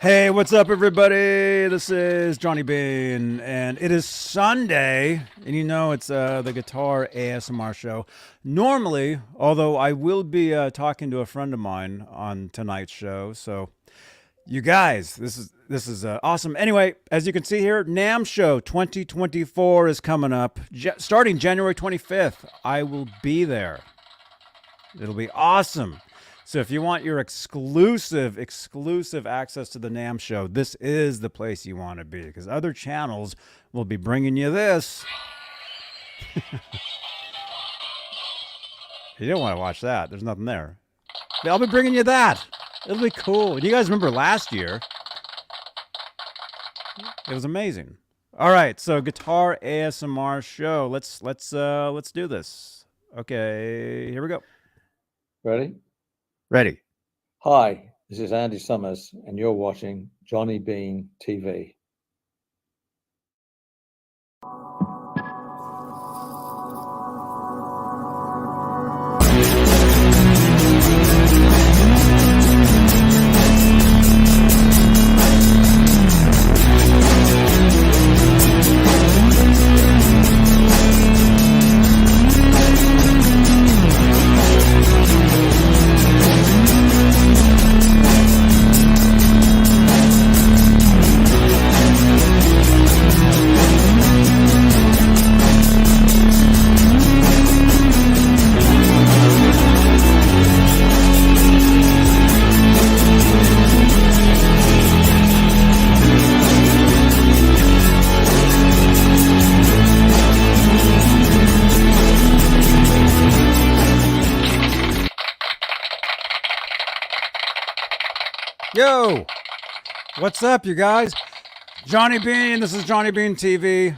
Hey, what's up, everybody? This is Johnny Beane, and it is Sunday, and you know it's the Guitar ASMR show. Normally, although I will be talking to a friend of mine on tonight's show, so you guys, this is awesome. Anyway, as you can see here, NAMM Show 2024 is coming up, starting January 25th. I will be there. It'll be awesome. So if you want your exclusive access to the NAMM Show, this is the place you want to be, because other channels will be bringing you this. You don't want to watch that. There's nothing there. I'll be bringing you that. It'll be cool. You guys remember last year? It was amazing. All right, so Guitar ASMR show. Let's do this. Okay, here we go. Ready? Ready. Hi, this is Andy Summers, and you're watching Johnny Beane TV. Yo, what's up, you guys? Johnny Beane, this is Johnny Beane TV,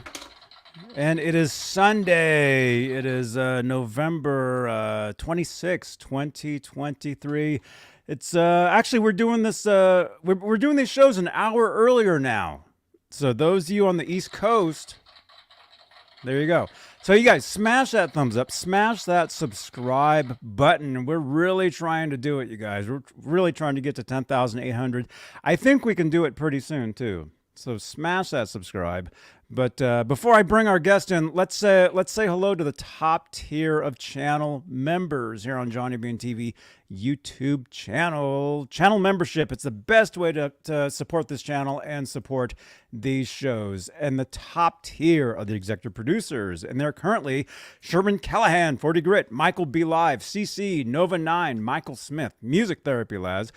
and it is Sunday. It is November 26, 2023. It's actually, we're doing this, we're doing these shows an hour earlier now. So those of you on the East Coast, there you go. So you guys, smash that thumbs up, smash that subscribe button. We're really trying to do it, you guys. We're really trying to get to 10,800. I think we can do it pretty soon too. So smash that subscribe. But before I bring our guest in, let's say hello to the top tier of channel members here on Johnny Beane TV YouTube channel. Channel membership, it's the best way to support this channel and support these shows. And the top tier of the executive producers, and they're currently Sherman Callahan, 40 Grit, Michael B. Live, CC, Nova 9, Michael Smith, Music Therapy Labs,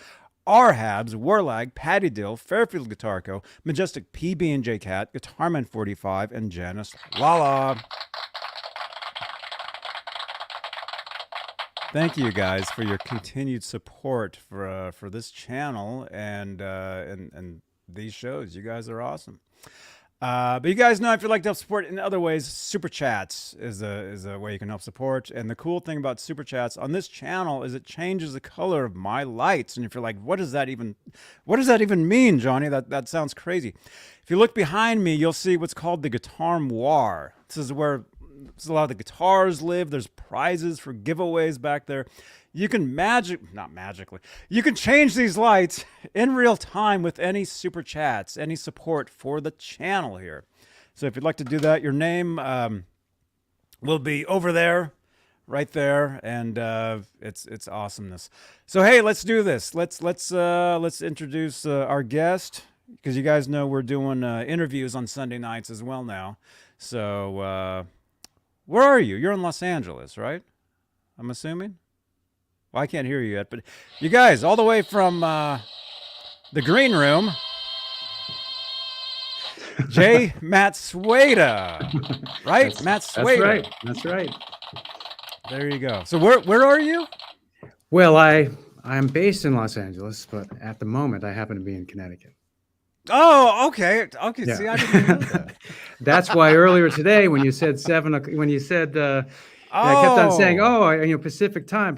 R-Habs, Warlag, Patty Dill, Fairfield Guitar Co., Majestic PB and J Cat, Guitarman 45, and Janice Lala. Thank you guys for your continued support for this channel and these shows. You guys are awesome. But you guys know, if you'd like to help support in other ways, super chats is a way you can help support. And the cool thing about super chats on this channel is it changes the color of my lights. And if you're like, what does that even mean, Johnny? That sounds crazy. If you look behind me, you'll see what's called the Guitar Moire. This is where a lot of the guitars live. There's prizes for giveaways back there. You can you can change these lights in real time with any super chats, any support for the channel here. So if you'd like to do that, your name will be over there, right there, and it's awesomeness. So hey, let's do this. Let's introduce our guest, because you guys know we're doing interviews on Sunday nights as well now. So where are you? You're in Los Angeles, right? I'm assuming. Well, I can't hear you yet, but you guys, all the way from the green room, Jay Matsueda, right? Matsueda. That's right. There you go. So where are you? Well, I'm based in Los Angeles, but at the moment I happen to be in Connecticut. Oh, okay. Yeah. See, I didn't know that. That's why earlier today, when you said I kept on saying, Pacific time.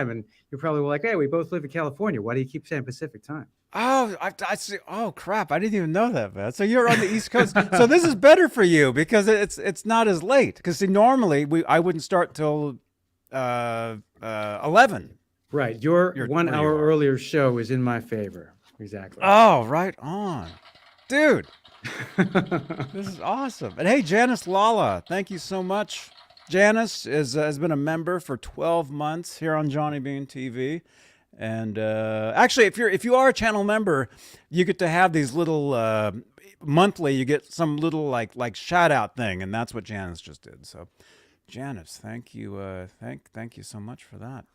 And you probably were like, hey, we both live in California. Why do you keep saying Pacific time? Oh, I see. Oh, crap. I didn't even know that, man. So you're on the East Coast. So this is better for you because it's not as late. Because see, normally I wouldn't start till 11. Right. Your 1 hour earlier show is in my favor. exactly. Oh, right on. Dude, this is awesome. And hey, Janice Lala, thank you so much. Janice has been a member for 12 months here on Johnny Beane TV. And actually, if you are a channel member, you get to have these little monthly. You get some little like shout out thing, and that's what Janice just did. So, Janice, thank you, thank you so much for that.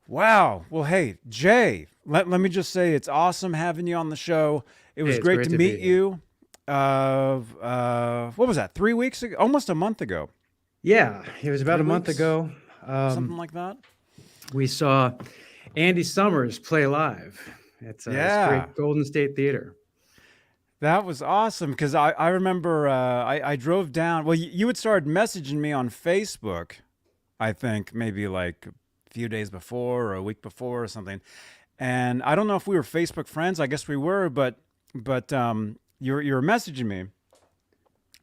Wow. Well, hey, Jay, let me just say it's awesome having you on the show. It was Hey, it's great great to to be meet here. you. What was that? 3 weeks ago? Almost a month ago. Yeah, it was about 3 a month weeks? ago. Something like that. We saw Andy Summers play live at this Yeah. great Golden State Theater. That was awesome because I remember I drove down. Well, you had started messaging me on Facebook, I think maybe like a few days before or a week before or something. And I don't know if we were Facebook friends. I guess we were, but you were messaging me,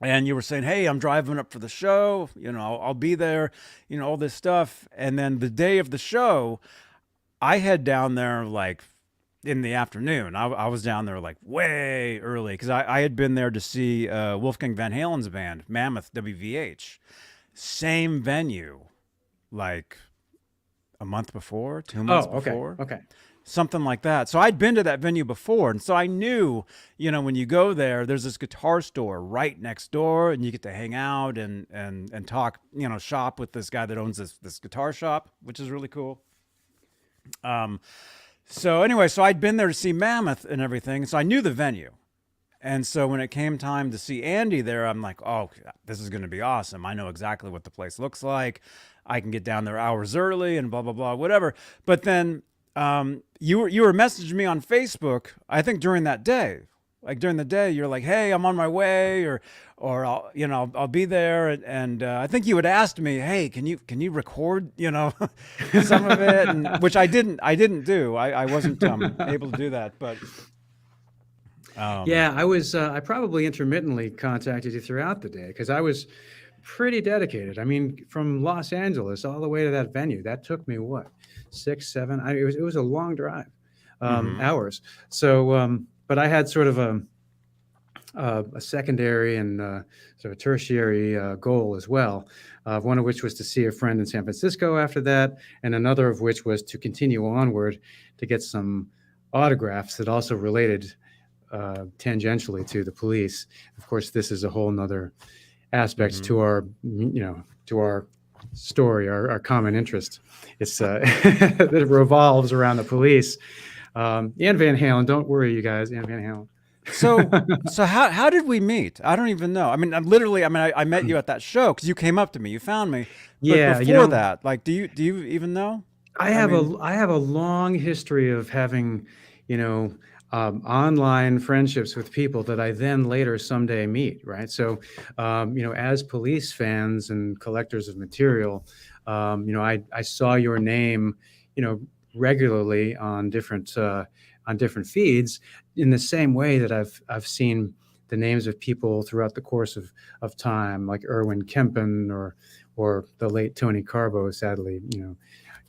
and you were saying, "Hey, I'm driving up for the show. You know, I'll be there. You know, all this stuff." And then the day of the show, I head down there like in the afternoon. I was down there like way early because I had been there to see Wolfgang Van Halen's band, Mammoth WVH. Same venue, like a month before, 2 months Oh, okay, before, okay. something like that. So I'd been to that venue before, and so I knew, you know, when you go there, there's this guitar store right next door, and you get to hang out and talk, you know, shop with this guy that owns this guitar shop, which is really cool. So anyway, so I'd been there to see Mammoth and everything, so I knew the venue. And so when it came time to see Andy there, I'm like, oh, this is going to be awesome. I know exactly what the place looks like. I can get down there hours early and blah, blah, blah, whatever. But then you were messaging me on Facebook, I think during that day. Like during the day, you're like, hey, I'm on my way, or I'll, you know, I'll be there. And I think you had asked me, hey, can you record, you know, some of it? And, which I didn't do. I wasn't able to do that. But Yeah, I probably intermittently contacted you throughout the day because I was pretty dedicated. I mean, from Los Angeles all the way to that venue, that took me what, 6, 7? It was a long drive, hours. So, but I had sort of a secondary and sort of tertiary goal as well. One of which was to see a friend in San Francisco after that, and another of which was to continue onward to get some autographs that also related tangentially to the police. Of course, this is a whole nother aspect to our, to our story, our common interest. It's that revolves around the police. And Van Halen, don't worry, you guys, and Van Halen. So how did we meet? I don't even know. I mean, I met you at that show because you came up to me, you found me. But Yeah, before that, like, do you even know? I have a long history of having, online friendships with people that I then later someday meet. Right. So, as police fans and collectors of material, I saw your name, regularly on different feeds, in the same way that I've seen the names of people throughout the course of time, like Erwin Kempen or the late Tony Carbo, sadly,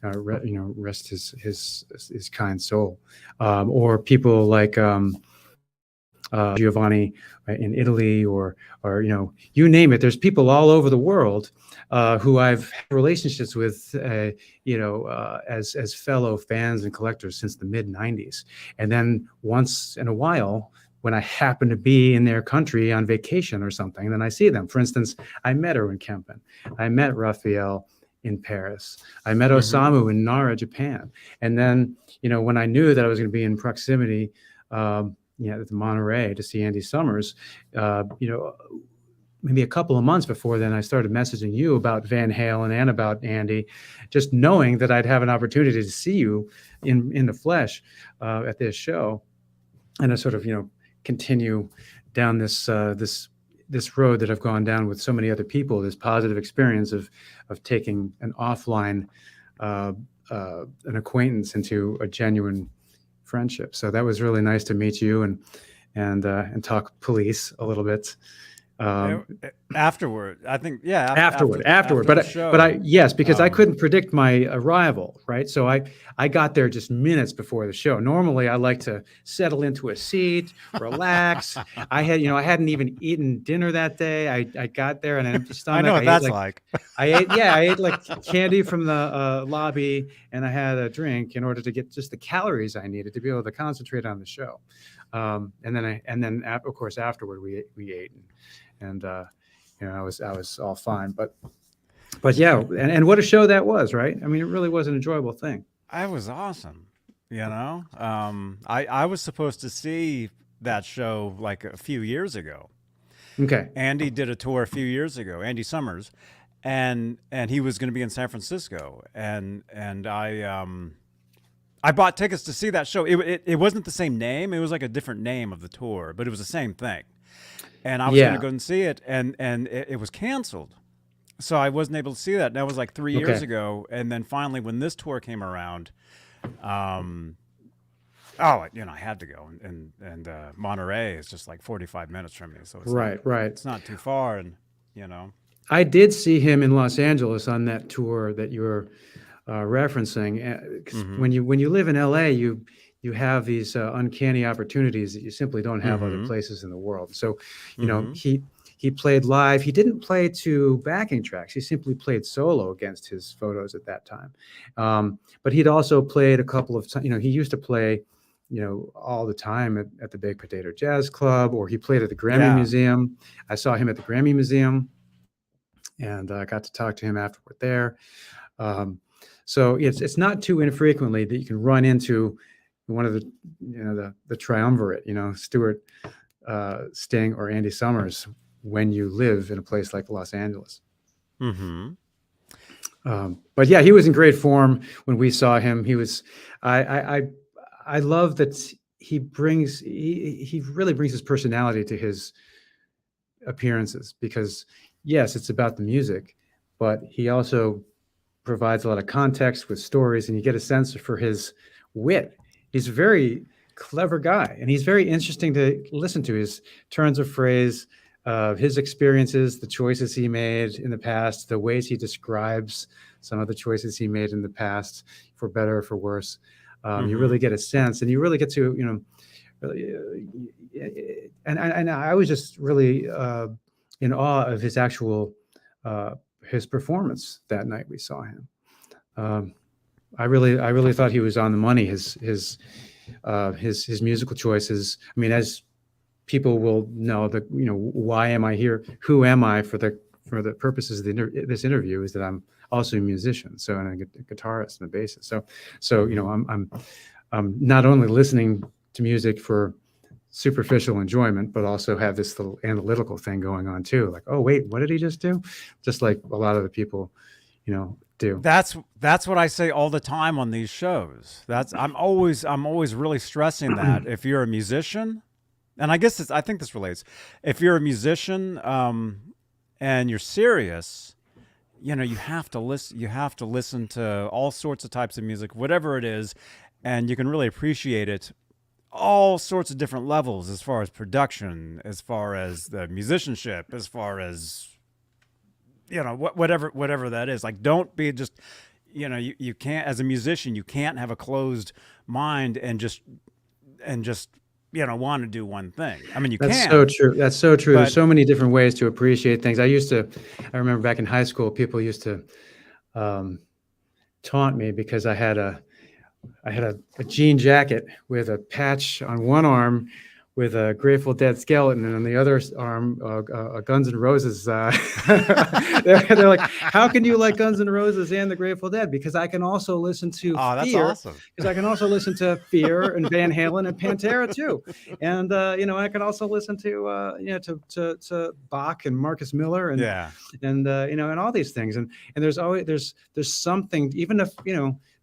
rest his kind soul, or people like Giovanni in Italy, or you name it. There's people all over the world who I've had relationships with, as fellow fans and collectors since the mid '90s. And then once in a while, when I happen to be in their country on vacation or something, then I see them. For instance, I met Erwin Kempen. I met Raphael in Paris. I met Osamu in Nara, Japan. And then, when I knew that I was going to be in proximity, at the Monterey to see Andy Summers, maybe a couple of months before then, I started messaging you about Van Halen and about Andy, just knowing that I'd have an opportunity to see you in the flesh at this show, and to sort of, continue down this road that I've gone down with so many other people, this positive experience of taking an offline, an acquaintance into a genuine friendship. So that was really nice to meet you and talk police a little bit. Afterward, I think, yeah. Afterward, after the show. Yes, because I couldn't predict my arrival, right? So I got there just minutes before the show. Normally, I like to settle into a seat, relax. I hadn't even eaten dinner that day. I got there on an empty stomach. I know what that's like. I ate like candy from the lobby, and I had a drink in order to get just the calories I needed to be able to concentrate on the show. And then of course afterward we ate, and I was all fine. But yeah, and what a show that was, right? I mean, it really was an enjoyable thing. It was awesome. I was supposed to see that show like a few years ago. Okay. Andy did a tour a few years ago, Andy Summers, and he was going to be in San Francisco, and I bought tickets to see that show. It wasn't the same name. It was like a different name of the tour, but it was the same thing. And I was going to go and see it, and it was canceled. So I wasn't able to see that. And that was like 3 years ago. And then finally, when this tour came around, I had to go. And Monterey is just like 45 minutes from me. So it's right. It's not too far. And, I did see him in Los Angeles on that tour that you're referencing. 'Cause when you live in LA, you have these uncanny opportunities that you simply don't have other places in the world. So, he played live. He didn't play to backing tracks. He simply played solo against his photos at that time. But he'd also played a couple of times. He used to play, all the time at the Big Potato Jazz Club, or he played at the Grammy Museum. I saw him at the Grammy Museum, and I got to talk to him afterward there. So it's not too infrequently that you can run into one of the triumvirate, Stewart, Sting, or Andy Summers, when you live in a place like Los Angeles. But yeah, he was in great form when we saw him. He was, I love that he really brings his personality to his appearances, because yes, it's about the music, but he also provides a lot of context with stories, and you get a sense for his wit. He's a very clever guy, and he's very interesting to listen to. His turns of phrase, his experiences, the choices he made in the past, the ways he describes some of the choices he made in the past, for better or for worse. You really get a sense, and you really get to, and I was just really in awe of his actual his performance that night we saw him. I really thought he was on the money. His musical choices. I mean, as people will know, why am I here? Who am I for the purposes of this interview? Is that I'm also a musician, so, and a guitarist and a bassist. So I'm not only listening to music for superficial enjoyment, but also have this little analytical thing going on too. Like, oh wait, what did he just do? Just like a lot of the people, do. That's what I say all the time on these shows. I'm always really stressing that if you're a musician, and I think this relates. If you're a musician, and you're serious, you have to listen. You have to listen to all sorts of types of music, whatever it is, and you can really appreciate it. All sorts of different levels, as far as production, as far as the musicianship, as far as whatever that is. Like, don't be just, you can't, as a musician, you can't have a closed mind and just want to do one thing. I mean, That's can. so true. That's so true. But There's so many different ways to appreciate things. I remember back in high school, people used to taunt me because I had a jean jacket with a patch on one arm with a Grateful Dead skeleton, and on the other arm, a Guns N' Roses. They're like, how can you like Guns N' Roses and the Grateful Dead? Because I can also listen to that's Fear. awesome. Because I can also listen to Fear and Van Halen and Pantera too, and I can also listen to to Bach and Marcus Miller and and all these things, and there's something, even if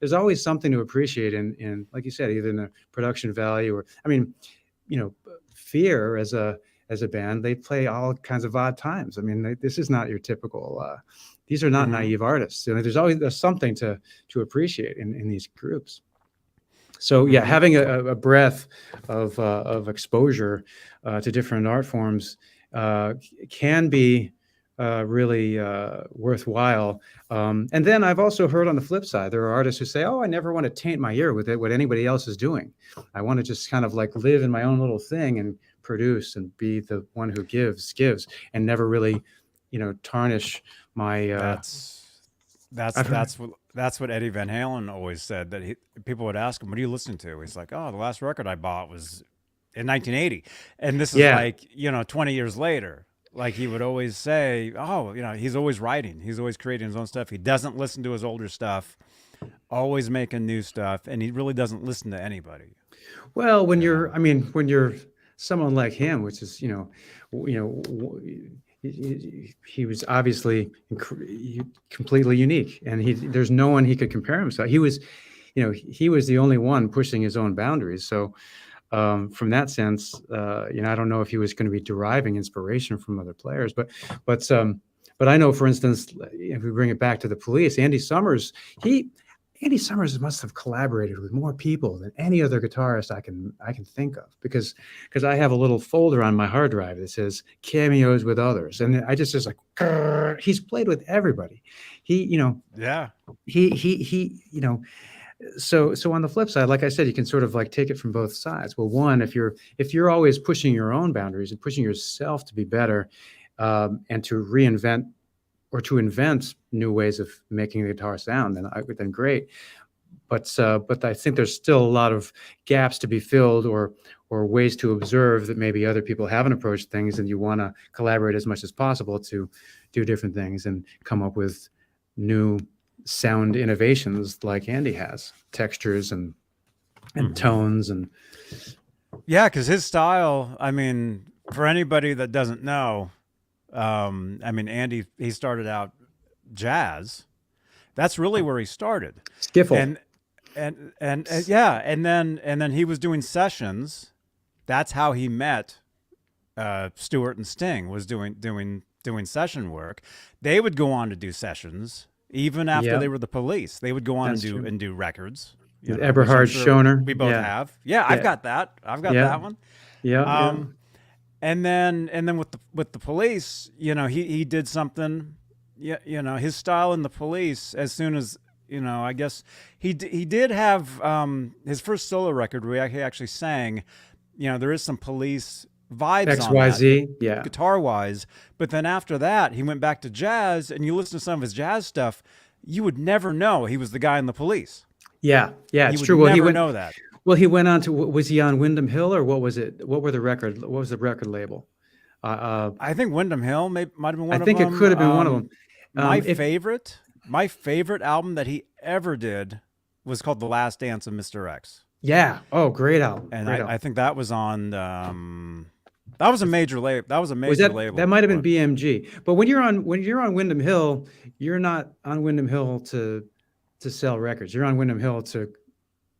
there's always something to appreciate in like you said, either in the production value or, I mean, Fear as a band, they play all kinds of odd times. I mean, this is not your typical. These are not naive artists. There's something to appreciate in these groups. So yeah, having a breadth of exposure to different art forms can be really worthwhile. And then I've also heard on the flip side, there are artists who say, oh, I never want to taint my ear with what anybody else is doing. I want to just kind of like live in my own little thing and produce and be the one who gives, and never really, tarnish my. That's what Eddie Van Halen always said, that people would ask him, what are you listening to? He's like, oh, the last record I bought was in 1980. And this is like, 20 years later. Like he would always say, oh, he's always writing. He's always creating his own stuff. He doesn't listen to his older stuff, always making new stuff. And he really doesn't listen to anybody. Well, when you're someone like him, which is, he was obviously completely unique, and there's no one he could compare himself. He was the only one pushing his own boundaries. So from that sense, I don't know if he was going to be deriving inspiration from other players, but I know, for instance, if we bring it back to the Police, Andy Summers must have collaborated with more people than any other guitarist I can think of, because I have a little folder on my hard drive that says cameos with others, and I just like, grrr, he's played with everybody. So on the flip side, like I said, you can sort of like take it from both sides. Well, one, if you're always pushing your own boundaries and pushing yourself to be better, and to reinvent or to invent new ways of making the guitar sound, then great. But I think there's still a lot of gaps to be filled, or ways to observe that maybe other people haven't approached things, and you want to collaborate as much as possible to do different things and come up with new sound innovations like Andy has, textures and tones. And because his style, for anybody that doesn't know, Andy, he started out jazz. That's really where he started. Skiffle. And then he was doing sessions. That's how he met Stewart and Sting, was doing session work. They would go on to do sessions even after they were the Police. They would go on and do records. Eberhard Schoner. We both have. Yeah, I've got that. I've got that one. Yeah. And then with the Police, he did something. His style in the Police, as soon as I guess he did have his first solo record where he actually sang. There is some Police vibes XYZ, on that, guitar wise. But then after that, he went back to jazz, and you listen to some of his jazz stuff, you would never know he was the guy in the Police. Yeah, it's true. Well, he would know that. Well, he went on to, was he on Windham Hill, or what was it? What was the record label? I think Windham Hill might have been one of them. I think it could have been one of them. My favorite album that he ever did was called The Last Dance of Mr. X. Yeah. Oh, great album. And I think that was on. That was a major label. That was a major label. That might have been BMG. But when you're on Windham Hill, you're not on Windham Hill to sell records. You're on Windham Hill to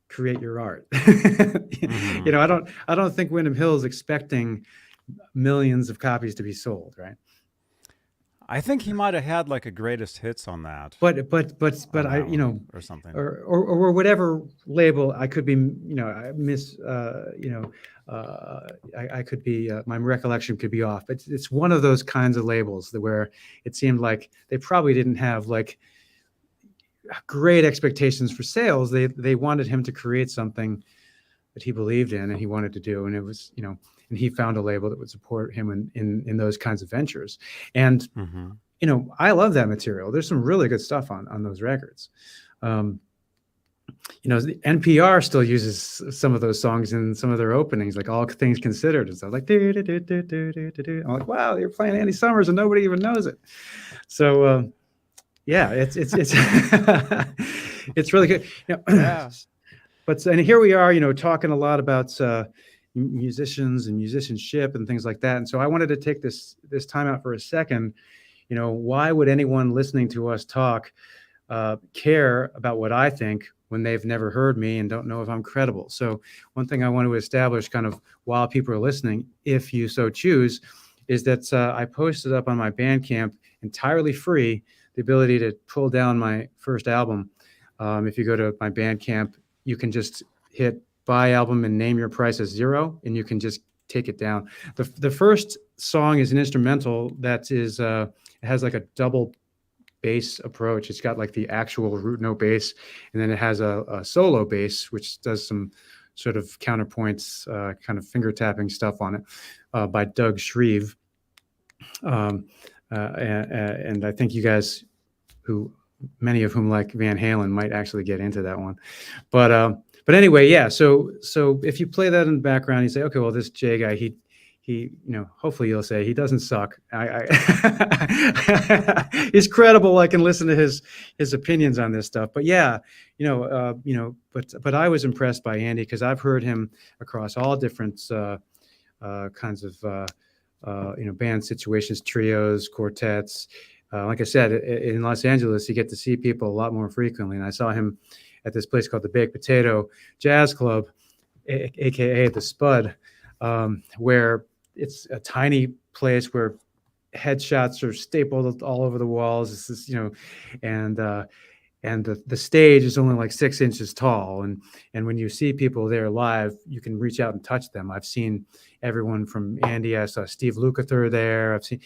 create your art. I don't think Windham Hill is expecting millions of copies to be sold, right? I think he might have had like a greatest hits on that. But I or something, or whatever label I could be, I could be, my recollection could be off. But it's one of those kinds of labels where it seemed like they probably didn't have like great expectations for sales. They wanted him to create something that he believed in and he wanted to do, and it was, and he found a label that would support him in those kinds of ventures. And I love that material. There's some really good stuff on those records. The NPR still uses some of those songs in some of their openings, like All Things Considered and stuff. Like, I'm like, wow, you're playing Andy Summers and nobody even knows it. So it's it's really good. But and here we are, talking a lot about musicians and musicianship and things like that. And so I wanted to take this time out for a second. Why would anyone listening to us talk care about what I think when they've never heard me and don't know if I'm credible? So one thing I want to establish kind of while people are listening, if you so choose, is that I posted up on my Bandcamp entirely free the ability to pull down my first album. If you go to my Bandcamp, you can just hit buy album and name your price as 0, and you can just take it down. The first song is an instrumental that is it has like a double bass approach. It's got like the actual root note bass, and then it has a solo bass which does some sort of counterpoints, kind of finger tapping stuff on it, by Doug Shreve. And I think you guys, many of whom like Van Halen, might actually get into that one. But anyway, yeah. So if you play that in the background, you say, okay, well, this Jay guy, he hopefully you'll say he doesn't suck. He's credible. I can listen to his opinions on this stuff. But yeah, but I was impressed by Andy because I've heard him across all different kinds of band situations, trios, quartets. Like I said, in Los Angeles, you get to see people a lot more frequently. And I saw him at this place called the Baked Potato Jazz Club, aka the Spud, where it's a tiny place where headshots are stapled all over the walls. It's this, and the stage is only like 6 inches tall. And when you see people there live, you can reach out and touch them. I've seen everyone from Andy. I saw Steve Lukather there. I've seen,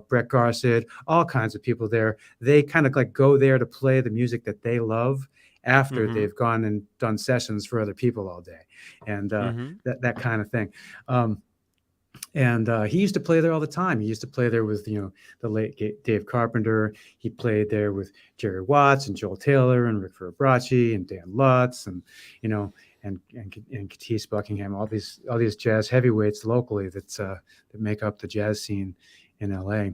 Brett Garcid, all kinds of people there. They kind of like go there to play the music that they love after they've gone and done sessions for other people all day. And that kind of thing. And he used to play there all the time. He used to play there with, the late Dave Carpenter. He played there with Jerry Watts and Joel Taylor and Rick Verbrace and Dan Lutz and, and Katis Buckingham, all these jazz heavyweights locally that make up the jazz scene in LA.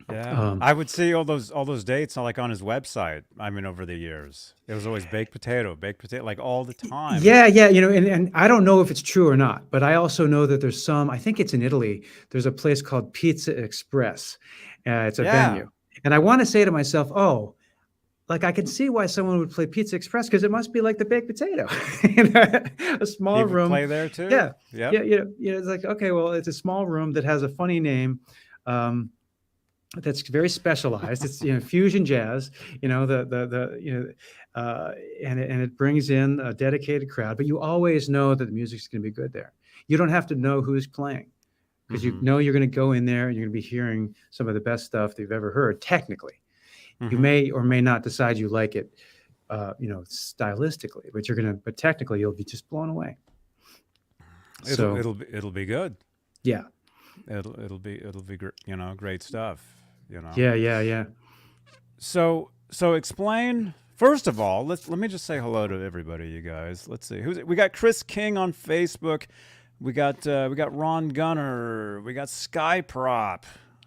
Yeah, I would see all those dates like on his website. I mean, over the years, it was always baked potato, like all the time. Yeah, and I don't know if it's true or not, but I also know that there's I think it's in Italy. There's a place called Pizza Express. It's a venue, and I want to say to myself, oh, like I can see why someone would play Pizza Express because it must be like the Baked Potato, a small room. Play there too. Yeah. It's like, okay, well, it's a small room that has a funny name. That's very specialized. It's fusion jazz. And it brings in a dedicated crowd. But you always know that the music's going to be good there. You don't have to know who's playing because you know you're going to go in there and you're going to be hearing some of the best stuff that you've ever heard. Technically, you may or may not decide you like it, stylistically, but technically you'll be just blown away. It'll be good. Yeah. It'll be great stuff. Yeah. So explain, first of all, let me just say hello to everybody, you guys. Let's see we got. Chris King on Facebook. We got Ron Gunner. We got Skyprop.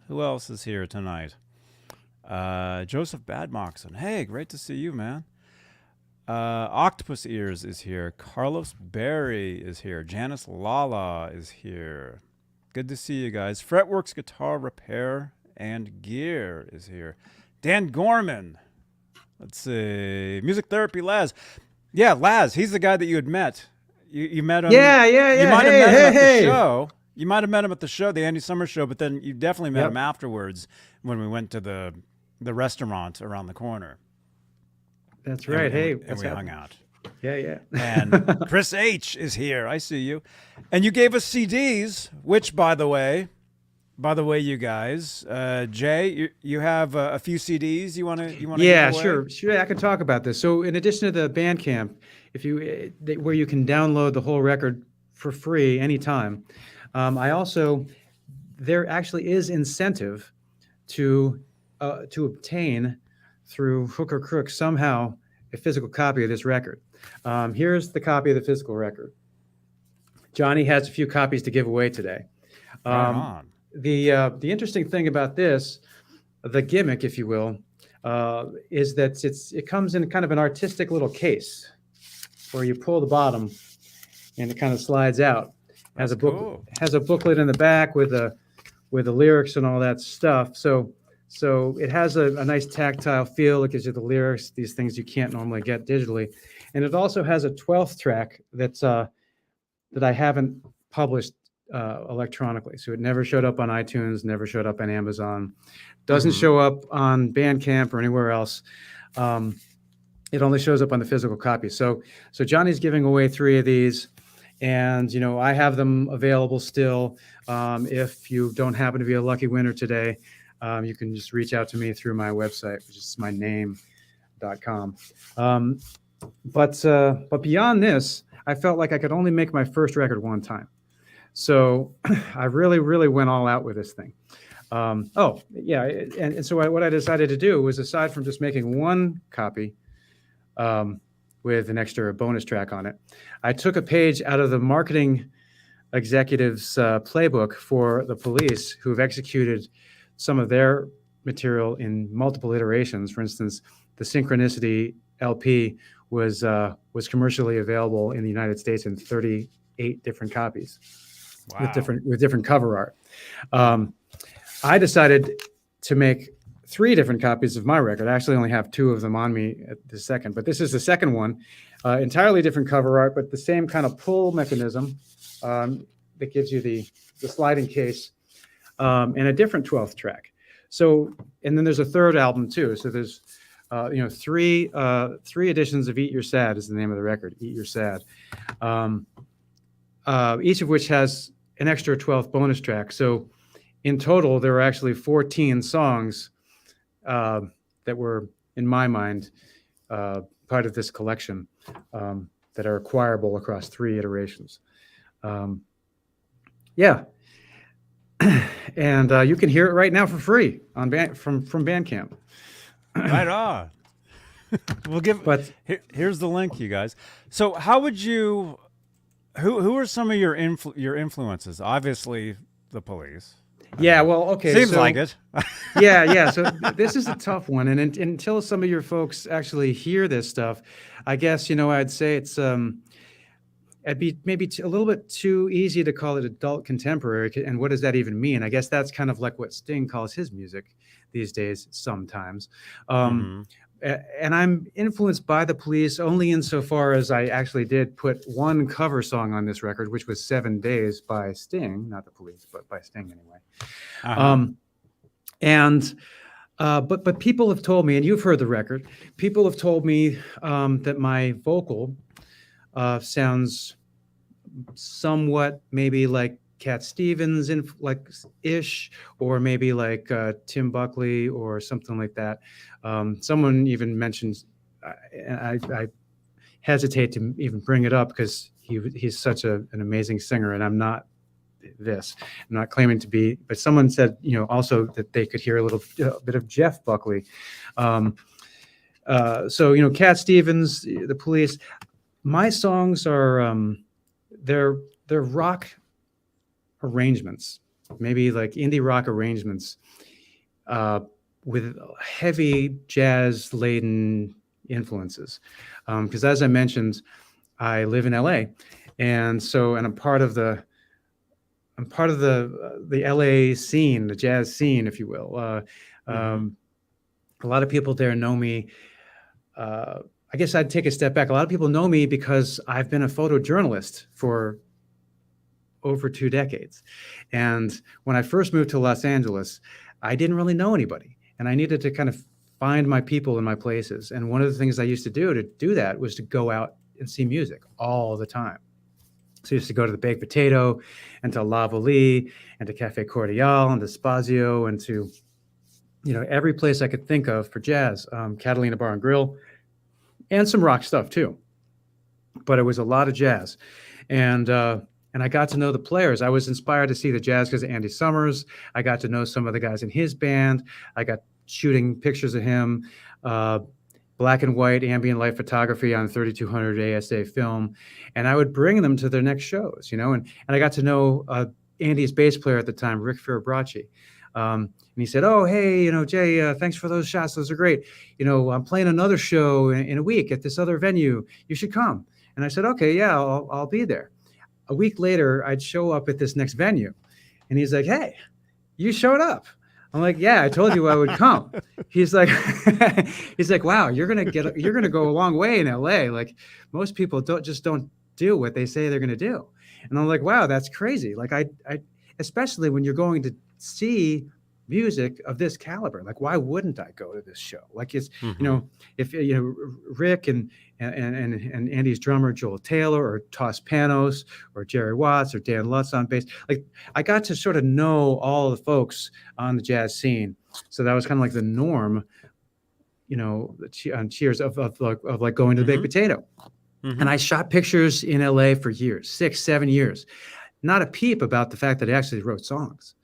Who else is here tonight? Joseph Badmoxon. Hey, great to see you, man. Octopus Ears is here. Carlos Berry is here. Janice Lala is here. Good to see you guys. Fretworks Guitar Repair and Gear is here. Dan Gorman. Let's see. Music Therapy Laz. Yeah, Laz. He's the guy that you had met. You met him. Yeah. You might have met him at the show. You might have met him at the show, the Andy Summers show, but then you definitely met him afterwards when we went to the restaurant around the corner. That's right. And we hung out. Yeah. And Chris H is here. I see you. And you gave us CDs, which, by the way, you guys, Jay, you have a few CDs you want to Yeah, sure. I can talk about this. So in addition to the Bandcamp, where you can download the whole record for free anytime, there actually is incentive to obtain through hook or crook somehow a physical copy of this record. Here's the copy of the physical record. Johnny has a few copies to give away today. Right on. The interesting thing about this, the gimmick, if you will, is that it comes in kind of an artistic little case where you pull the bottom and it kind of slides out. Has a booklet in the back with the lyrics and all that stuff. So it has a nice tactile feel. It gives you the lyrics, these things you can't normally get digitally. And it also has a 12th track that I haven't published electronically. So it never showed up on iTunes, never showed up on Amazon, doesn't show up on Bandcamp or anywhere else. It only shows up on the physical copy. So Johnny's giving away 3 of these. And, I have them available still. If you don't happen to be a lucky winner today, you can just reach out to me through my website, which is my name.com. But beyond this, I felt like I could only make my first record one time. So I really, really went all out with this thing. And so what I decided to do was, aside from just making one copy with an extra bonus track on it, I took a page out of the marketing executive's playbook for the Police, who've executed some of their material in multiple iterations. For instance, the Synchronicity LP was commercially available in the United States in 38 different copies. Wow. with different cover art. I decided to make 3 different copies of my record. I actually only have 2 of them on me at the second, but this is the second one. Entirely different cover art, but the same kind of pull mechanism that gives you the sliding case, and a different 12th track. So, and then there's a third album too. So there's 3 editions of Eat Your Sad is the name of the record, Eat Your Sad. Each of which has an extra 12th bonus track. So in total, there were actually 14 songs that were, in my mind, part of this collection that are acquirable across 3 iterations. Yeah. And you can hear it right now for free on from Bandcamp. Right on. We'll give. But here's the link, you guys. So, how would you? Who are some of your influences? Obviously, the Police. Yeah, well, okay. Seems like it. yeah. So this is a tough one, and until some of your folks actually hear this stuff, I guess I'd say it's it'd be maybe a little bit too easy to call it adult contemporary. And what does that even mean? I guess that's kind of like what Sting calls his music these days sometimes. And I'm influenced by the Police only insofar as I actually did put one cover song on this record, which was 7 Days by Sting, not the Police, but by Sting anyway. But people have told me, and you've heard the record, people have told me that my vocal sounds somewhat maybe like Cat Stevens ish, or maybe like Tim Buckley or something like that. Someone even mentioned, and I hesitate to even bring it up because he's such an amazing singer, and I'm not claiming to be, but someone said, also that they could hear a little bit of Jeff Buckley. So, Cat Stevens, the Police, my songs are, they're rock arrangements, maybe like indie rock arrangements, with heavy jazz laden influences. Because as I mentioned, I live in LA, and I'm part of the LA scene, the jazz scene, if you will. A lot of people there know me. I guess I'd take a step back. A lot of people know me because I've been a photojournalist for over 2 decades. And when I first moved to Los Angeles, I didn't really know anybody, and I needed to kind of find my people in my places. And one of the things I used to do that was to go out and see music all the time. So I used to go to the Baked Potato and to La Volie and to Cafe Cordial and to Spazio and to, every place I could think of for jazz, Catalina Bar and Grill, and some rock stuff too. But it was a lot of jazz. And I got to know the players. I was inspired to see the jazz because of Andy Summers. I got to know some of the guys in his band. I got shooting pictures of him, black and white ambient light photography on 3200 ASA film. And I would bring them to their next shows, and I got to know Andy's bass player at the time, Rick Fiorabracci. And he said, "Oh, hey, Jay, thanks for those shots. Those are great. I'm playing another show in a week at this other venue. You should come." And I said, "Okay, yeah, I'll be there." A week later, I'd show up at this next venue, and he's like, "Hey, you showed up." I'm like, "Yeah, I told you I would come." He's like, "Wow, you're gonna go a long way in LA. Like most people don't do what they say they're gonna do." And I'm like, "Wow, that's crazy." Like I especially when you're going to see music of this caliber. Like, why wouldn't I go to this show? Like, it's, Mhm. you know, if, you know, Rick and Andy's drummer, Joel Taylor, or Toss Panos, or Jerry Watts, or Dan Lutz on bass. Like, I got to sort of know all the folks on the jazz scene. So that was kind of like the norm, you know, on Cheers of like going to the Baked Potato. Mhm. And I shot pictures in LA for years, 6-7 years. Not a peep about the fact that I actually wrote songs.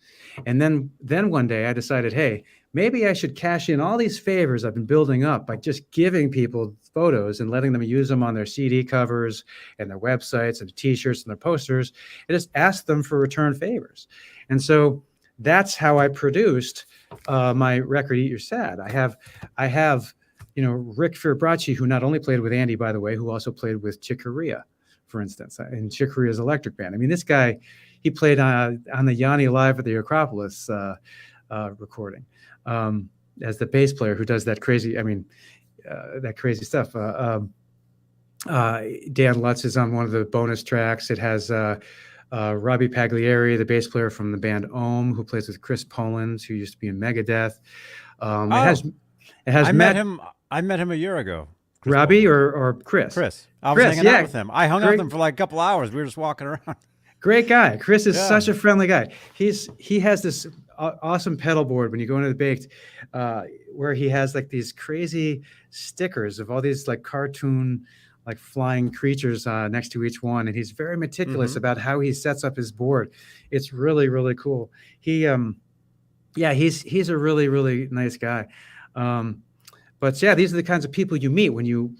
And then one day I decided, hey, maybe I should cash in all these favors I've been building up by just giving people photos and letting them use them on their CD covers and their websites and T-shirts and their posters, and just ask them for return favors. And so that's how I produced my record, Eat Your Sad. I have, you know, Rick Fiorabracci, who not only played with Andy, by the way, who also played with Chick Corea, for instance, in Chick Corea's electric band. I mean, this guy, he played on the Yanni Live at the Acropolis recording as the bass player who does that crazy, that crazy stuff. Dan Lutz is on one of the bonus tracks. It has Robbie Pagliari, the bass player from the band Ohm, who plays with Chris Poland, who used to be in Megadeth. It has I met him a year ago. Robbie or Chris? Chris. I was hanging out with him. I hung out with him for like a couple hours. We were just walking around. Great guy. Chris is such a friendly guy. He has this awesome pedal board when you go into the Baked, where he has like these crazy stickers of all these like cartoon, like flying creatures next to each one, and he's very meticulous about how he sets up his board. It's really, really cool. He's a really, really nice guy. But yeah, these are the kinds of people you meet when you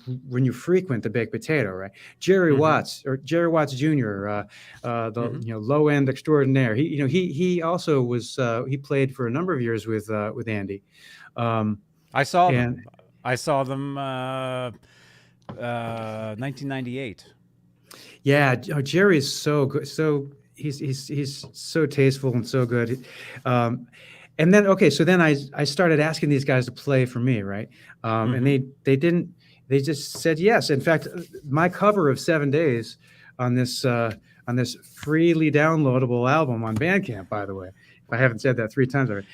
frequent the Baked Potato, right? Jerry Watts or Jerry Watts Jr., the low end extraordinaire. He also was he played for a number of years with Andy. I saw them. 1998. Yeah, Jerry's so good. So he's so tasteful and so good. And then, so then I started asking these guys to play for me, right? And they just said yes. In fact, my cover of 7 Days on this freely downloadable album on Bandcamp, by the way, if I haven't said that 3 times already,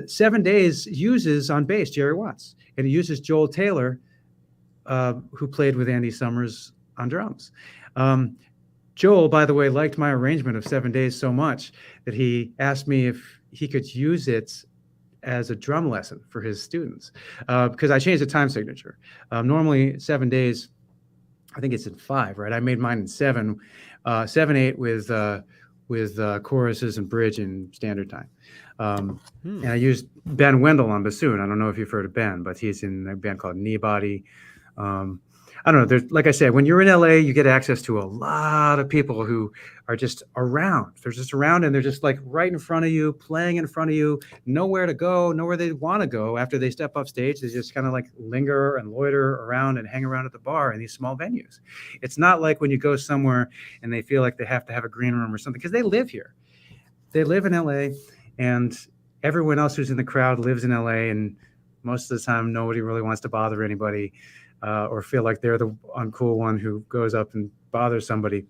7 Days uses on bass Jerry Watts, and it uses Joel Taylor, who played with Andy Summers on drums. Joel, by the way, liked my arrangement of 7 Days so much that he asked me if he could use it as a drum lesson for his students, because I changed the time signature. Normally 7 Days, I think it's in 5, right? I made mine in 7, 7/8 with choruses and bridge in standard time. And I used Ben Wendell on bassoon. I don't know if you've heard of Ben, but he's in a band called Knee Body. I don't know. There's, like I said, when you're in LA, you get access to a lot of people who are just around. They're just around, and they're just like right in front of you, playing in front of you, nowhere to go, nowhere they want to go. After they step up stage, they just kind of like linger and loiter around and hang around at the bar in these small venues. It's not like when you go somewhere and they feel like they have to have a green room or something, because they live here. They live in LA, and everyone else who's in the crowd lives in LA, and most of the time, nobody really wants to bother anybody. Or feel like they're the uncool one who goes up and bothers somebody.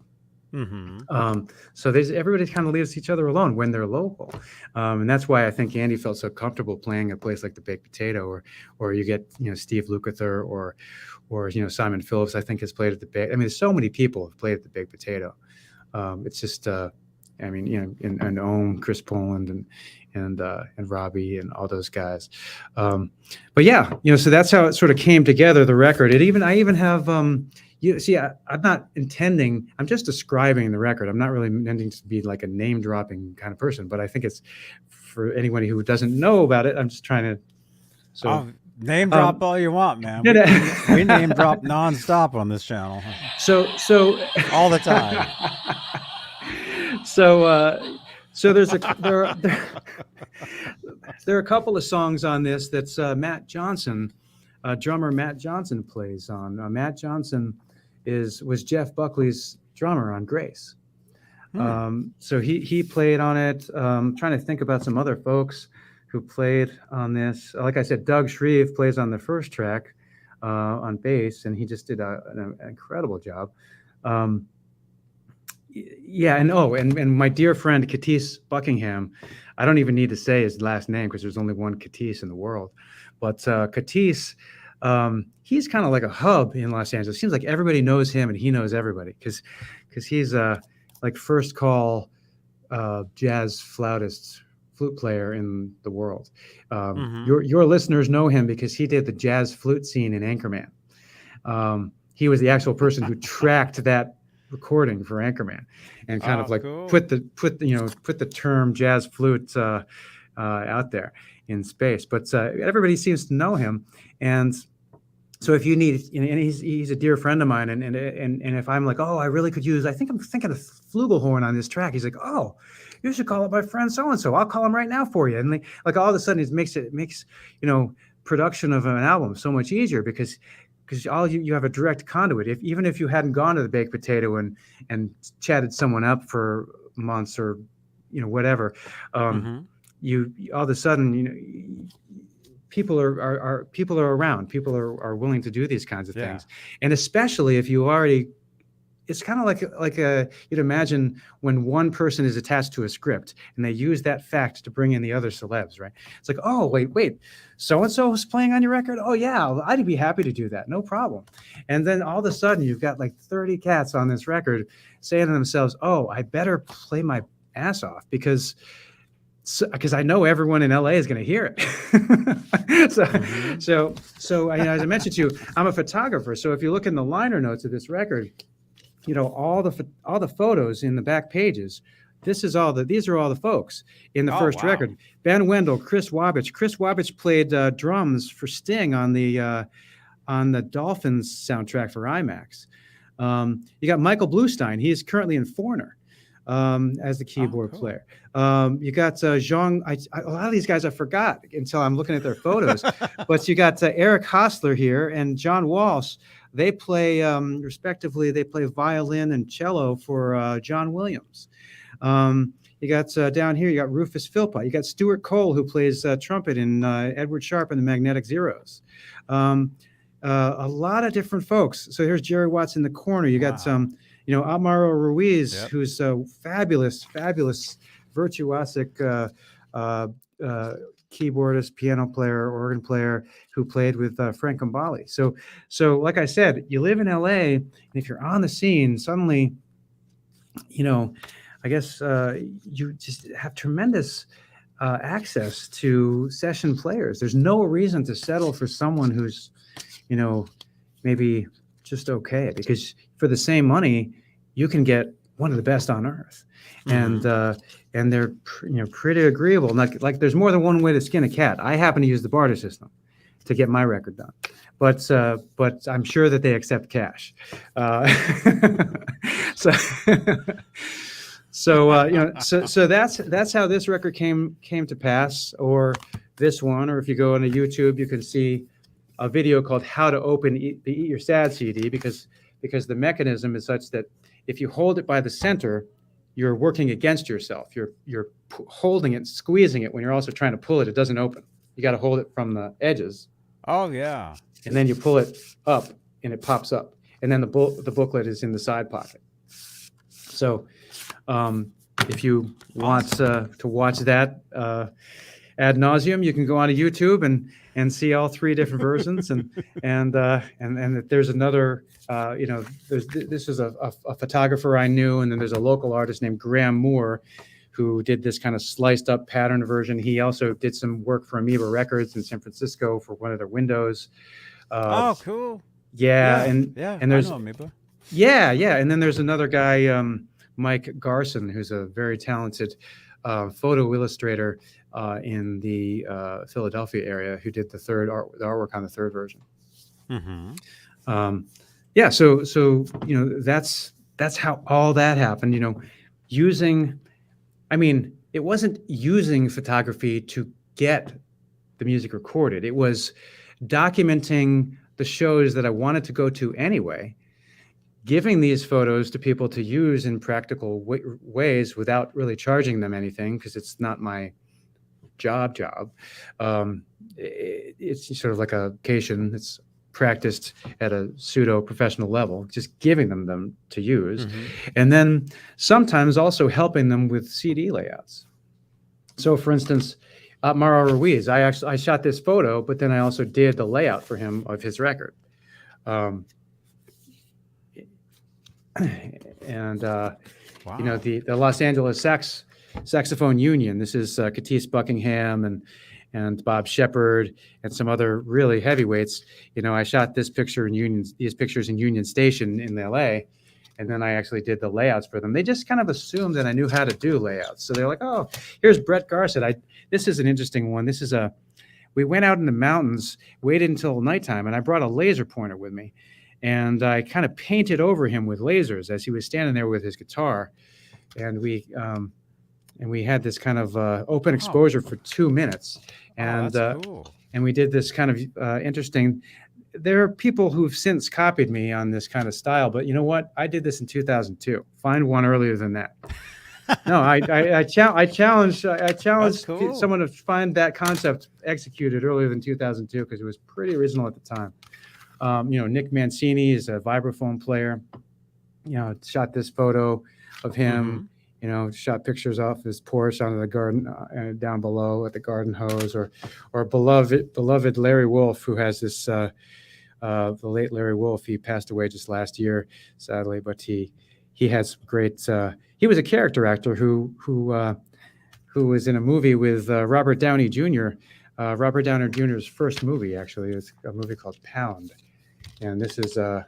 So everybody kind of leaves each other alone when they're local. And that's why I think Andy felt so comfortable playing a place like the Baked Potato, or you get, Steve Lukather or Simon Phillips, I think, has played at the Baked. I mean, there's so many people who've played at the Baked Potato. It's just, and Ohm, Chris Poland and Robbie and all those guys. But yeah, so that's how it sort of came together, the record. I even have, I'm not intending, I'm just describing the record. I'm not really intending to be like a name dropping kind of person, but I think it's for anybody who doesn't know about it. I'm just trying to, name drop all you want, man. We name drop nonstop on this channel. So all the time. So there are a couple of songs on this that's Matt Johnson, drummer Matt Johnson plays on. Matt Johnson was Jeff Buckley's drummer on Grace. So he played on it. Trying to think about some other folks who played on this. Like I said, Doug Shreve plays on the first track on bass, and he just did an incredible job. Yeah, and my dear friend Katis Buckingham, I don't even need to say his last name because there's only one Katis in the world, but Katis, he's kind of like a hub in Los Angeles. Seems like everybody knows him and he knows everybody because he's like first call jazz flautist, flute player in the world. Your listeners know him because he did the jazz flute scene in Anchorman. He was the actual person who tracked that recording for Anchorman, and kind of like cool. put the term jazz flute out there in space. But everybody seems to know him, and so if you need, and he's a dear friend of mine, and if I'm like, oh, I really could use, I think I'm thinking of flugelhorn on this track. He's like, oh, you should call up my friend so and so. I'll call him right now for you. And like all of a sudden, it makes production of an album so much easier because all you have a direct conduit. Even if you hadn't gone to the Baked Potato and chatted someone up for months or whatever, you all of a sudden people are around. People are willing to do these kinds of things, and especially if you already. It's kind of like you'd imagine when one person is attached to a script and they use that fact to bring in the other celebs, right? It's like, oh, wait, so-and-so was playing on your record? Oh, yeah, I'd be happy to do that. No problem. And then all of a sudden you've got like 30 cats on this record saying to themselves, oh, I better play my ass off because I know everyone in LA is going to hear it. So as I mentioned to you, I'm a photographer. So if you look in the liner notes of this record, all the photos in the back pages. These are all the folks in the first record. Ben Wendell, Chris Wabich. Chris Wabich played drums for Sting on the Dolphins soundtrack for IMAX. You got Michael Bluestein. He is currently in Foreigner as the keyboard player. You got Jean. A lot of these guys I forgot until I'm looking at their photos. But you got Eric Hostler here and John Walsh. They play, respectively, they play violin and cello for John Williams. You got down here, you got Rufus Philpott. You got Stuart Cole, who plays trumpet in Edward Sharpe and the Magnetic Zeros. A lot of different folks. So here's Jerry Watts in the corner. You got Amaro Ruiz, who's a fabulous virtuosic keyboardist, piano player, organ player who played with Frank Gambale. So like I said, you live in LA, and if you're on the scene, suddenly, I guess you just have tremendous access to session players. There's no reason to settle for someone who's, maybe just okay, because for the same money, you can get one of the best on earth. And they're pretty agreeable. Like there's more than one way to skin a cat. I happen to use the barter system to get my record done, but I'm sure that they accept cash. So that's how this record came to pass, or this one. Or if you go onto YouTube, you can see a video called "How to Open the Eat Your Sad CD," because the mechanism is such that if you hold it by the center, you're working against yourself. You're holding it, squeezing it when you're also trying to pull it. It doesn't open. You got to hold it from the edges. Oh yeah. And then you pull it up, and it pops up. And then the booklet is in the side pocket. So, if you want to watch that ad nauseum, you can go onto YouTube and see all three different versions. And there's another. This is a photographer I knew, and then there's a local artist named Graham Moore, who did this kind of sliced up pattern version. He also did some work for Amoeba Records in San Francisco for one of their windows. Oh, cool. And there's I know Amoeba. Yeah, and then there's another guy, Mike Garson, who's a very talented photo illustrator in the Philadelphia area, who did the artwork on the third version. So that's how all that happened. It wasn't using photography to get the music recorded. It was documenting the shows that I wanted to go to anyway, giving these photos to people to use in practical ways without really charging them anything, because it's not my job. It's sort of like a vacation. It's practiced at a pseudo professional level, just giving them to use. Mhm. And then sometimes also helping them with CD layouts. So for instance, Mara Ruiz, I shot this photo, but then I also did the layout for him of his record. And Wow. you know, the Los Angeles Saxophone Union. This is Katis Buckingham and Bob Shepard and some other really heavyweights. You know, I shot these pictures in Union Station in LA, and then I actually did the layouts for them. They just kind of assumed that I knew how to do layouts. So they're like, oh, here's Brett Garsett. This is an interesting one. We went out in the mountains, waited until nighttime, and I brought a laser pointer with me. And I kind of painted over him with lasers as he was standing there with his guitar. And we had this kind of open exposure for 2 minutes. And, that's cool. And we did this kind of interesting. There are people who've since copied me on this kind of style, but you know what? I did this in 2002. Find one earlier than that. No, I challenge cool. someone to find that concept executed earlier than 2002 because it was pretty original at the time. You know, Nick Mancini is a vibraphone player. You know, shot this photo of him. Mhm. You know, shot pictures off his porch onto the garden down below at the garden hose, or beloved Larry Wolf, who has this. The late Larry Wolf, he passed away just last year, sadly, but he had some great. He was a character actor who was in a movie with Robert Downey Jr. Robert Downey Jr.'s first movie, actually, is a movie called Pound, and this is a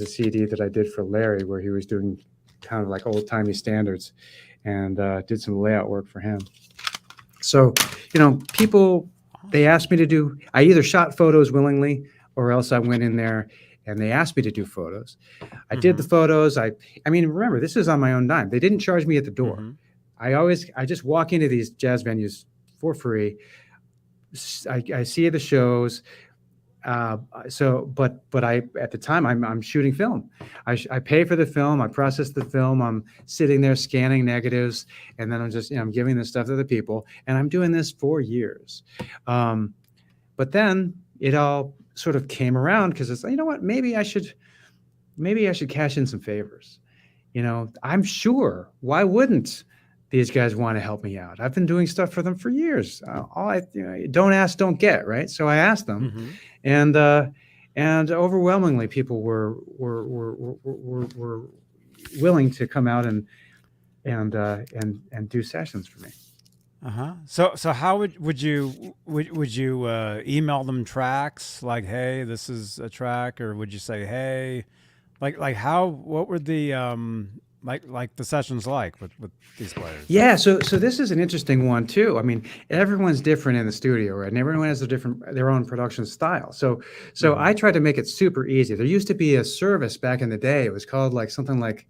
CD that I did for Larry, where he was doing kind of like old timey standards, and did some layout work for him. So, you know, people, they asked me to do. I either shot photos willingly, or else I went in there and they asked me to do photos. I did the photos. I mean, remember, this is on my own dime. They didn't charge me at the door. Mhm. I just walk into these jazz venues for free. I see the shows. But I, at the time, I'm shooting film. I pay for the film. I process the film. I'm sitting there scanning negatives, and then I'm just, I'm giving this stuff to the people, and I'm doing this for years. But then it all sort of came around because it's, you know what, maybe I should cash in some favors. You know, I'm sure, why wouldn't these guys want to help me out? I've been doing stuff for them for years. Don't ask, don't get, right? So I asked them, and overwhelmingly, people were willing to come out and do sessions for me. So how would you email them tracks like, hey, this is a track, or would you say, hey, like what were the like the sessions like with these players? Yeah, so this is an interesting one too. I mean, everyone's different in the studio, right? And everyone has their own production style. So I tried to make it super easy. There used to be a service back in the day. It was called like something like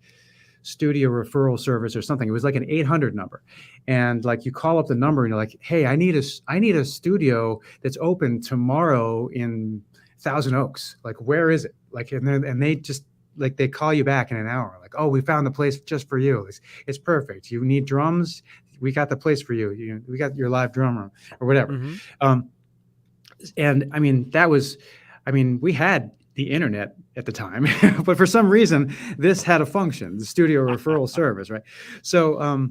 Studio Referral Service or something. It was like an 800 number, and like you call up the number and you're like, hey, I need a studio that's open tomorrow in Thousand Oaks. Like, where is it? Like, and they just, like, they call you back in an hour. Like, oh, we found the place just for you. It's perfect. You need drums? We got the place for you. We got your live drum room or whatever. And I mean, we had the internet at the time, but for some reason, this had a function, the studio referral service, right? So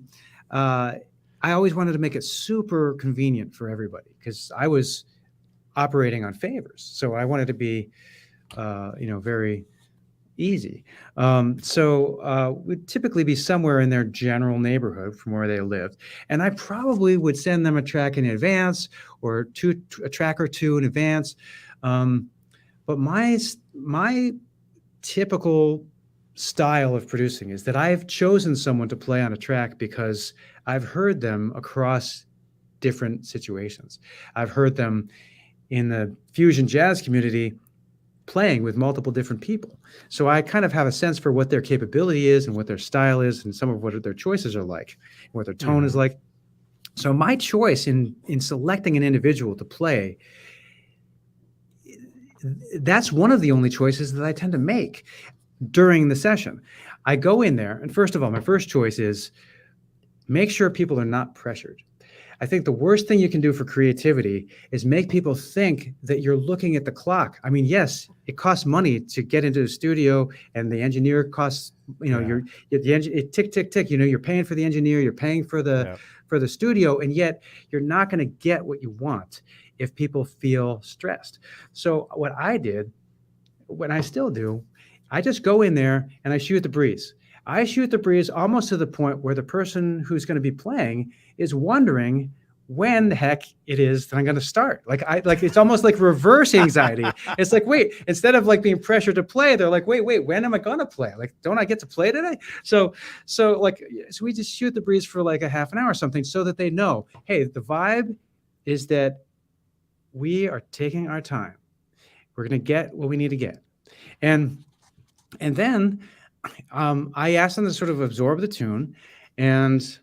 I always wanted to make it super convenient for everybody because I was operating on favors. So I wanted to be, very easy. So we'd typically be somewhere in their general neighborhood from where they lived. And I probably would send them a track in advance or a track or two in advance. But my typical style of producing is that I've chosen someone to play on a track because I've heard them across different situations. I've heard them in the fusion jazz community playing with multiple different people. So I kind of have a sense for what their capability is and what their style is and some of what their choices are like, and what their tone is like. So my choice in selecting an individual to play, that's one of the only choices that I tend to make during the session. I go in there, and first of all, my first choice is make sure people are not pressured. I think the worst thing you can do for creativity is make people think that you're looking at the clock. I mean, yes, it costs money to get into the studio, and the engineer costs, tick, tick, tick, you're paying for the engineer, you're paying for the studio, and yet you're not going to get what you want if people feel stressed. So what I did, what I still do, I just go in there and I shoot the breeze. I shoot the breeze almost to the point where the person who's going to be playing is wondering when the heck it is that I'm going to start. Like it's almost like reverse anxiety. It's like, wait, instead of like being pressured to play, they're like, wait, when am I going to play? Like, don't I get to play today? So we just shoot the breeze for like a half an hour or something, so that they know, hey, the vibe is that we are taking our time. We're going to get what we need to get. And then I asked them to sort of absorb the tune and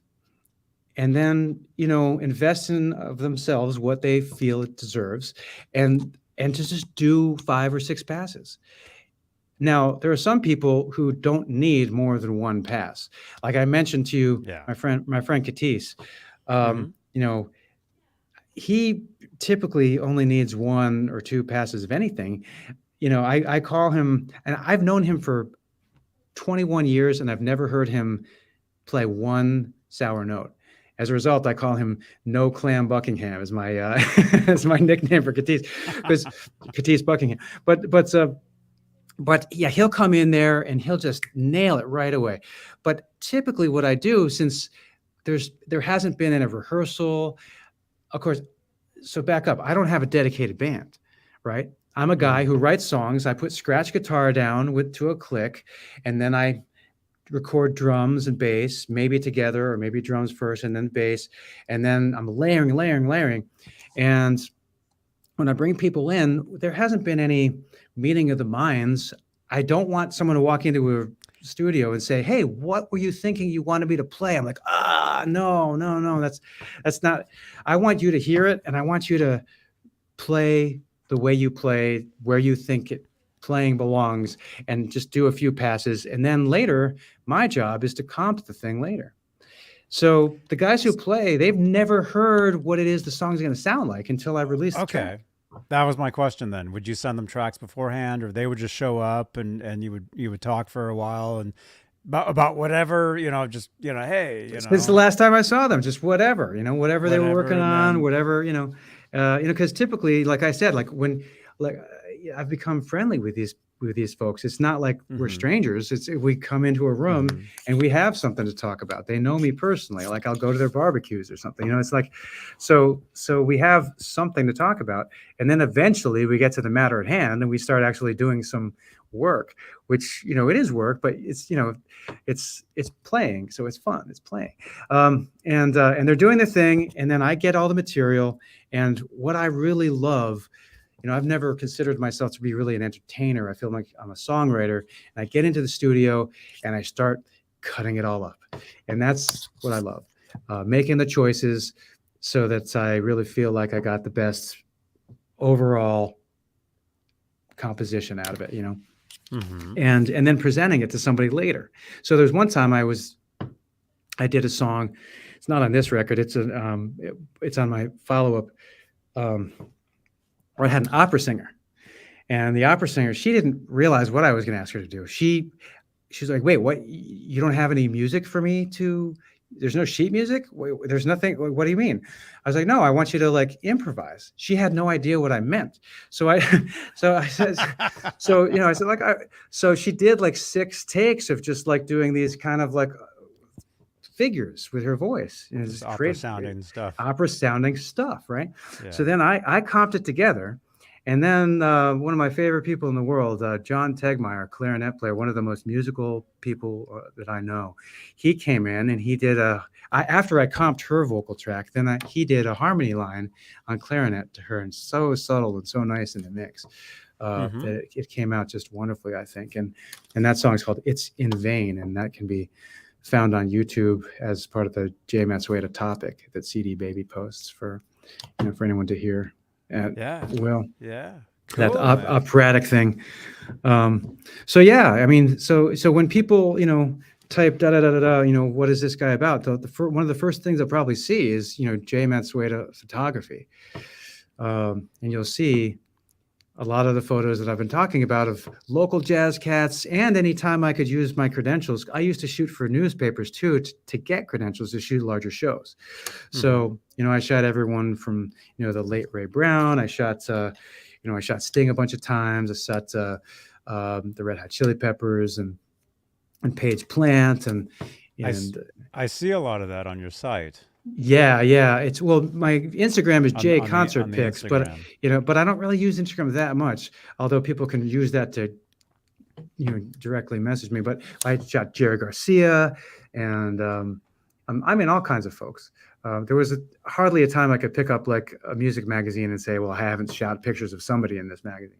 then, invest in of themselves what they feel it deserves, and to just do 5 or 6 passes. Now, there are some people who don't need more than one pass. Like I mentioned to you, my friend Katis, he typically only needs 1 or 2 passes of anything. I call him, and I've known him for 21 years, and I've never heard him play one sour note. As a result, I call him No Clam Buckingham as my as my nickname for Katis, because Katis Buckingham. But yeah, he'll come in there and he'll just nail it right away. But typically, what I do, since there hasn't been a rehearsal, of course. So back up. I don't have a dedicated band, right? I'm a guy who writes songs. I put scratch guitar down to a click, and then I record drums and bass, maybe together, or maybe drums first and then bass. And then I'm layering. And when I bring people in, there hasn't been any meeting of the minds. I don't want someone to walk into a studio and say, hey, what were you thinking you wanted me to play? I'm like, no, that's not, I want you to hear it, and I want you to play the way you play, where you think playing belongs, and just do a few passes. And then later, my job is to comp the thing later. So the guys who play, they've never heard what it is the song's going to sound like until I release the track. That was my question then. Would you send them tracks beforehand, or they would just show up and you would talk for a while and about whatever, hey, It's the last time I saw them, just whatever they were working on, whatever, because typically, like I said, I've become friendly with these folks. It's not like we're strangers. We come into a room and we have something to talk about. They know me personally. Like I'll go to their barbecues or something. It's like, so we have something to talk about. And then eventually we get to the matter at hand and we start actually doing some work, which, it is work, but it's playing. So it's fun. It's playing. And they're doing the thing. And then I get all the material. And what I really love, I've never considered myself to be really an entertainer. I feel like I'm a songwriter, and I get into the studio and I start cutting it all up. And that's what I love, making the choices so that I really feel like I got the best overall composition out of it, and then presenting it to somebody later. So there's one time I did a song. It's not on this record. It's on my follow-up, where I had an opera singer, and the opera singer, she didn't realize what I was going to ask her to do. She's like, wait, what? You don't have any music for me to, there's no sheet music? Wait, there's nothing. What do you mean? I was like, no, I want you to improvise. She had no idea what I meant. So I said, so she did 6 takes of just doing these kind of figures with her voice. Just opera sounding stuff, right? Yeah. So then I comped it together, and then one of my favorite people in the world, John Tegmeyer, clarinet player, one of the most musical people that I know, he came in and he did after I comped her vocal track, then he did a harmony line on clarinet to her, and so subtle and so nice in the mix. That it came out just wonderfully, I think. And that song is called It's in Vain, and that can be found on YouTube as part of the J. Matsueda topic that CD Baby posts for anyone to hear. Cool, that operatic thing. So when people type da da da da da, what is this guy about? One of the first things I'll probably see is, J. Matsueda photography. And you'll see a lot of the photos that I've been talking about of local jazz cats. And anytime I could use my credentials, I used to shoot for newspapers too, to get credentials to shoot larger shows. So, I shot everyone from, the late Ray Brown. I shot, I shot Sting a bunch of times. I shot the Red Hot Chili Peppers and Paige Plant. And I see a lot of that on your site. Yeah. It's my Instagram is J Concert on the Pics, Instagram. but I don't really use Instagram that much, although people can use that to, directly message me. But I shot Jerry Garcia and I mean, all kinds of folks. There was hardly a time I could pick up like a music magazine and say, well, I haven't shot pictures of somebody in this magazine.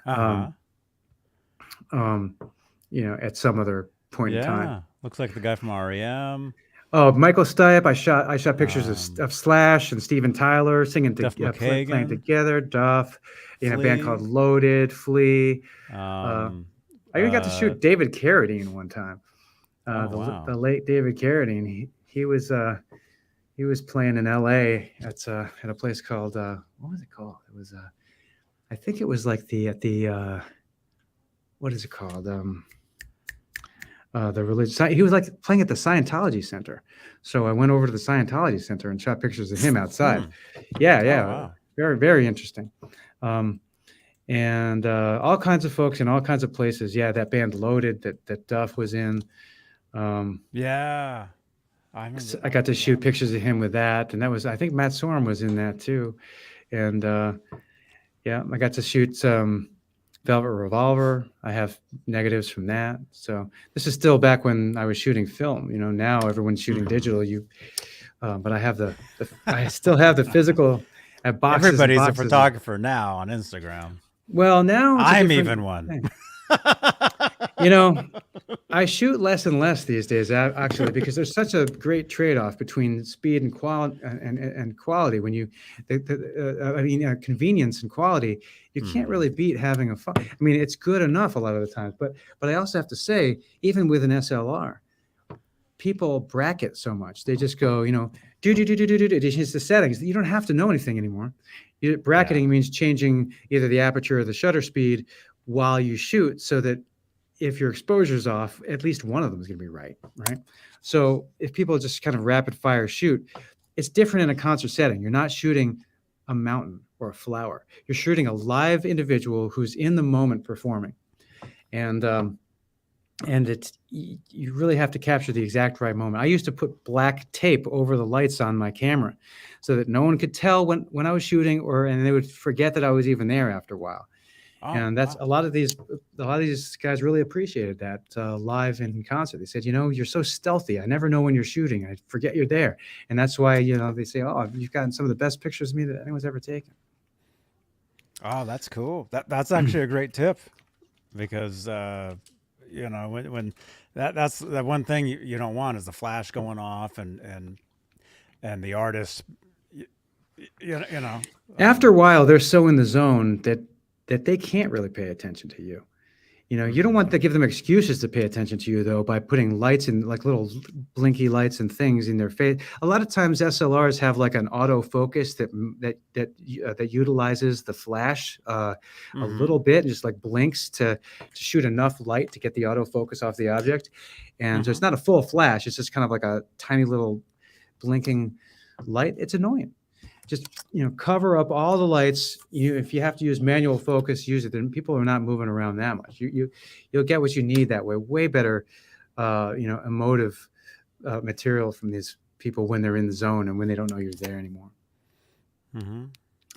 At some other point in time. Looks like the guy from REM. Oh, Michael Stipe. I shot pictures of Slash and Steven Tyler singing playing together. Duff, a band called Loaded, Flea. I even got to shoot David Carradine one time. The late David Carradine. He was playing in L.A. at a place called what was it called? It was I think it was like the what is it called? The religious. He was like playing at the Scientology Center. So I went over to the Scientology Center and shot pictures of him outside. Yeah. Oh, wow. Very, very interesting. And all kinds of folks in all kinds of places. Yeah, that band Loaded that Duff was in. I got to shoot pictures of him with that. And that was, I think Matt Sorum was in that too. And I got to shoot some Velvet Revolver. I have negatives from that. So this is still back when I was shooting film. Now everyone's shooting digital. But I have I still have the physical. Boxes. Everybody's a photographer now on Instagram. Well, now I'm even one. I shoot less and less these days, actually, because there's such a great trade-off between speed and quality and quality. When convenience and quality, you can't really beat having a phone. I mean, it's good enough a lot of the times, but I also have to say, even with an SLR, people bracket so much. They just go, it's the settings. You don't have to know anything anymore. Bracketing means changing either the aperture or the shutter speed while you shoot, so that if your exposure's off, at least one of them is going to be right? So if people just kind of rapid fire shoot, it's different in a concert setting. You're not shooting a mountain or a flower. You're shooting a live individual who's in the moment performing. And you really have to capture the exact right moment. I used to put black tape over the lights on my camera so that no one could tell when I was shooting, and they would forget that I was even there after a while. And that's a lot of these guys really appreciated that live in concert. They said, you're so stealthy. I never know when you're shooting. I forget you're there. And that's why, they say, oh, you've gotten some of the best pictures of me that anyone's ever taken. Oh, that's cool. That's actually a great tip, because, when that's the one thing you don't want is the flash going off and the artist, After a while, they're so in the zone that they can't really pay attention to you. You don't want to give them excuses to pay attention to you, though, by putting lights in, like little blinky lights and things in their face. A lot of times SLRs have like an autofocus that utilizes the flash a little bit, and just like blinks to shoot enough light to get the autofocus off the object. And so it's not a full flash. It's just kind of like a tiny little blinking light. It's annoying. Just cover up all the lights. If you have to use manual focus, use it. Then people are not moving around that much. You'll get what you need that way. Way better, emotive material from these people when they're in the zone and when they don't know you're there anymore.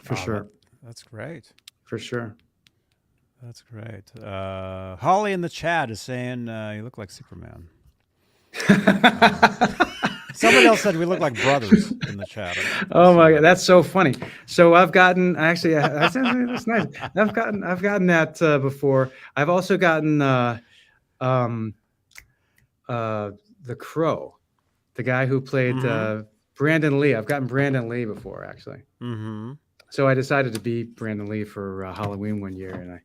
For sure. That's great. For sure. That's great. Holly in the chat is saying you look like Superman. Somebody else said we look like brothers in the chat. Oh my God, that's so funny. So I've gotten that's nice. I've gotten that before. I've also gotten the Crow, the guy who played Brandon Lee. I've gotten Brandon Lee before, actually. So I decided to be Brandon Lee for Halloween one year,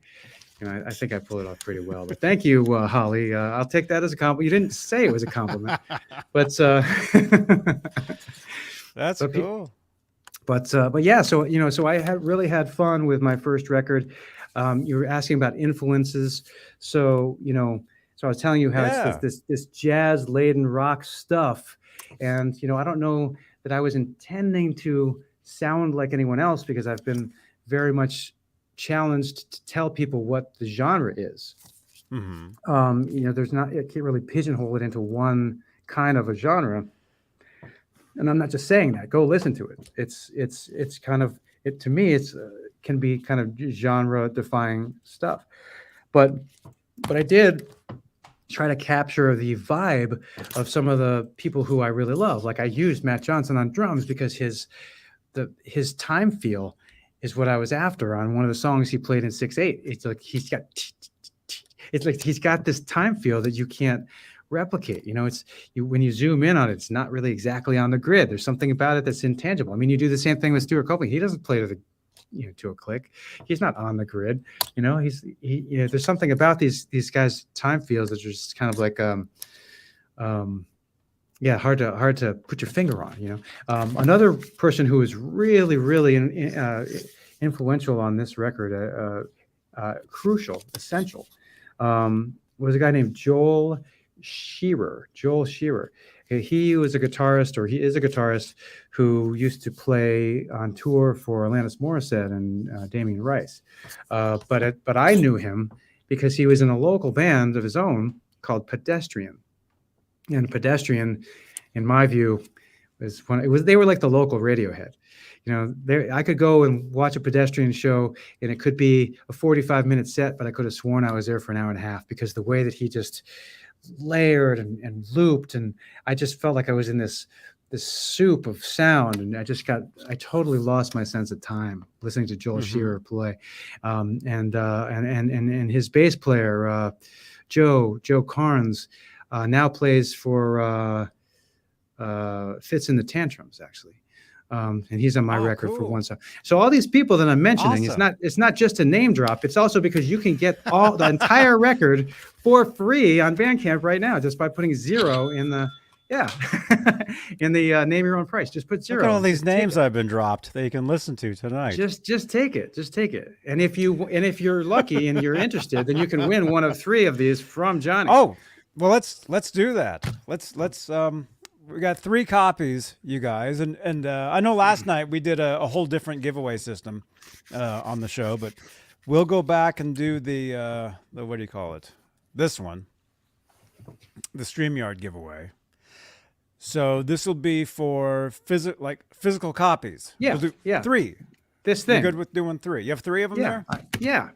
I think I pulled it off pretty well. But thank you, Holly. I'll take that as a compliment. You didn't say it was a compliment, but That's but pe- cool. but yeah. So so I really had fun with my first record. You were asking about influences. So so I was telling you how Yeah. it's this jazz laden rock stuff, and I don't know that I was intending to sound like anyone else because I've been very much challenged to tell people what the genre is. There's not, I can't really pigeonhole it into one kind of a genre. And I'm not just saying that. Go listen to it. It's kind of it to me. It's can be kind of genre defying stuff. But I did try to capture the vibe of some of the people who I really love. Like I used Matt Johnson on drums because his time feel is what I was after on one of the songs he played in 6/8. It's like it's like he's got this time feel that you can't replicate. When you zoom in on it, it's not really exactly on the grid. There's something about it that's intangible. I mean, you do the same thing with Stuart Copeland. He doesn't play to the to a click. He's not on the grid. There's something about these guys' time feels that are just kind of like hard to put your finger on. Another person who was really influential on this record, crucial, essential, was a guy named Joel Shearer. He was a guitarist, or he is a guitarist, who used to play on tour for Alanis Morissette and Damien Rice. But I knew him because he was in a local band of his own called Pedestrian. And Pedestrian, in my view, they were like the local Radiohead. I could go and watch a Pedestrian show, and it could be a 45-minute set, but I could have sworn I was there for an hour and a half because the way that he just layered and looped, and I just felt like I was in this soup of sound, and I totally lost my sense of time listening to Joel Shearer play, and his bass player Joe Carnes now plays for Fits in the Tantrums, actually. And he's on my record for one song. So all these people that I'm mentioning, Awesome. it's not just a name drop. It's also because you can get the entire record for free on Bandcamp right now just by putting 0 in the name your own price. Just put 0. Look at all these names I've been dropped that you can listen to tonight. Just take it. Just take it. And if you're lucky and you're interested, then you can win one of 3 of these from Johnny. Oh, well, let's do that. Let's we got 3 copies, you guys, and I know last night we did a whole different giveaway system on the show, but we'll go back and do the what do you call it? This one, the StreamYard giveaway. So this will be for physical copies. Yeah, we'll do 3. This thing. You're good with doing 3? You have 3 of them there? Yeah.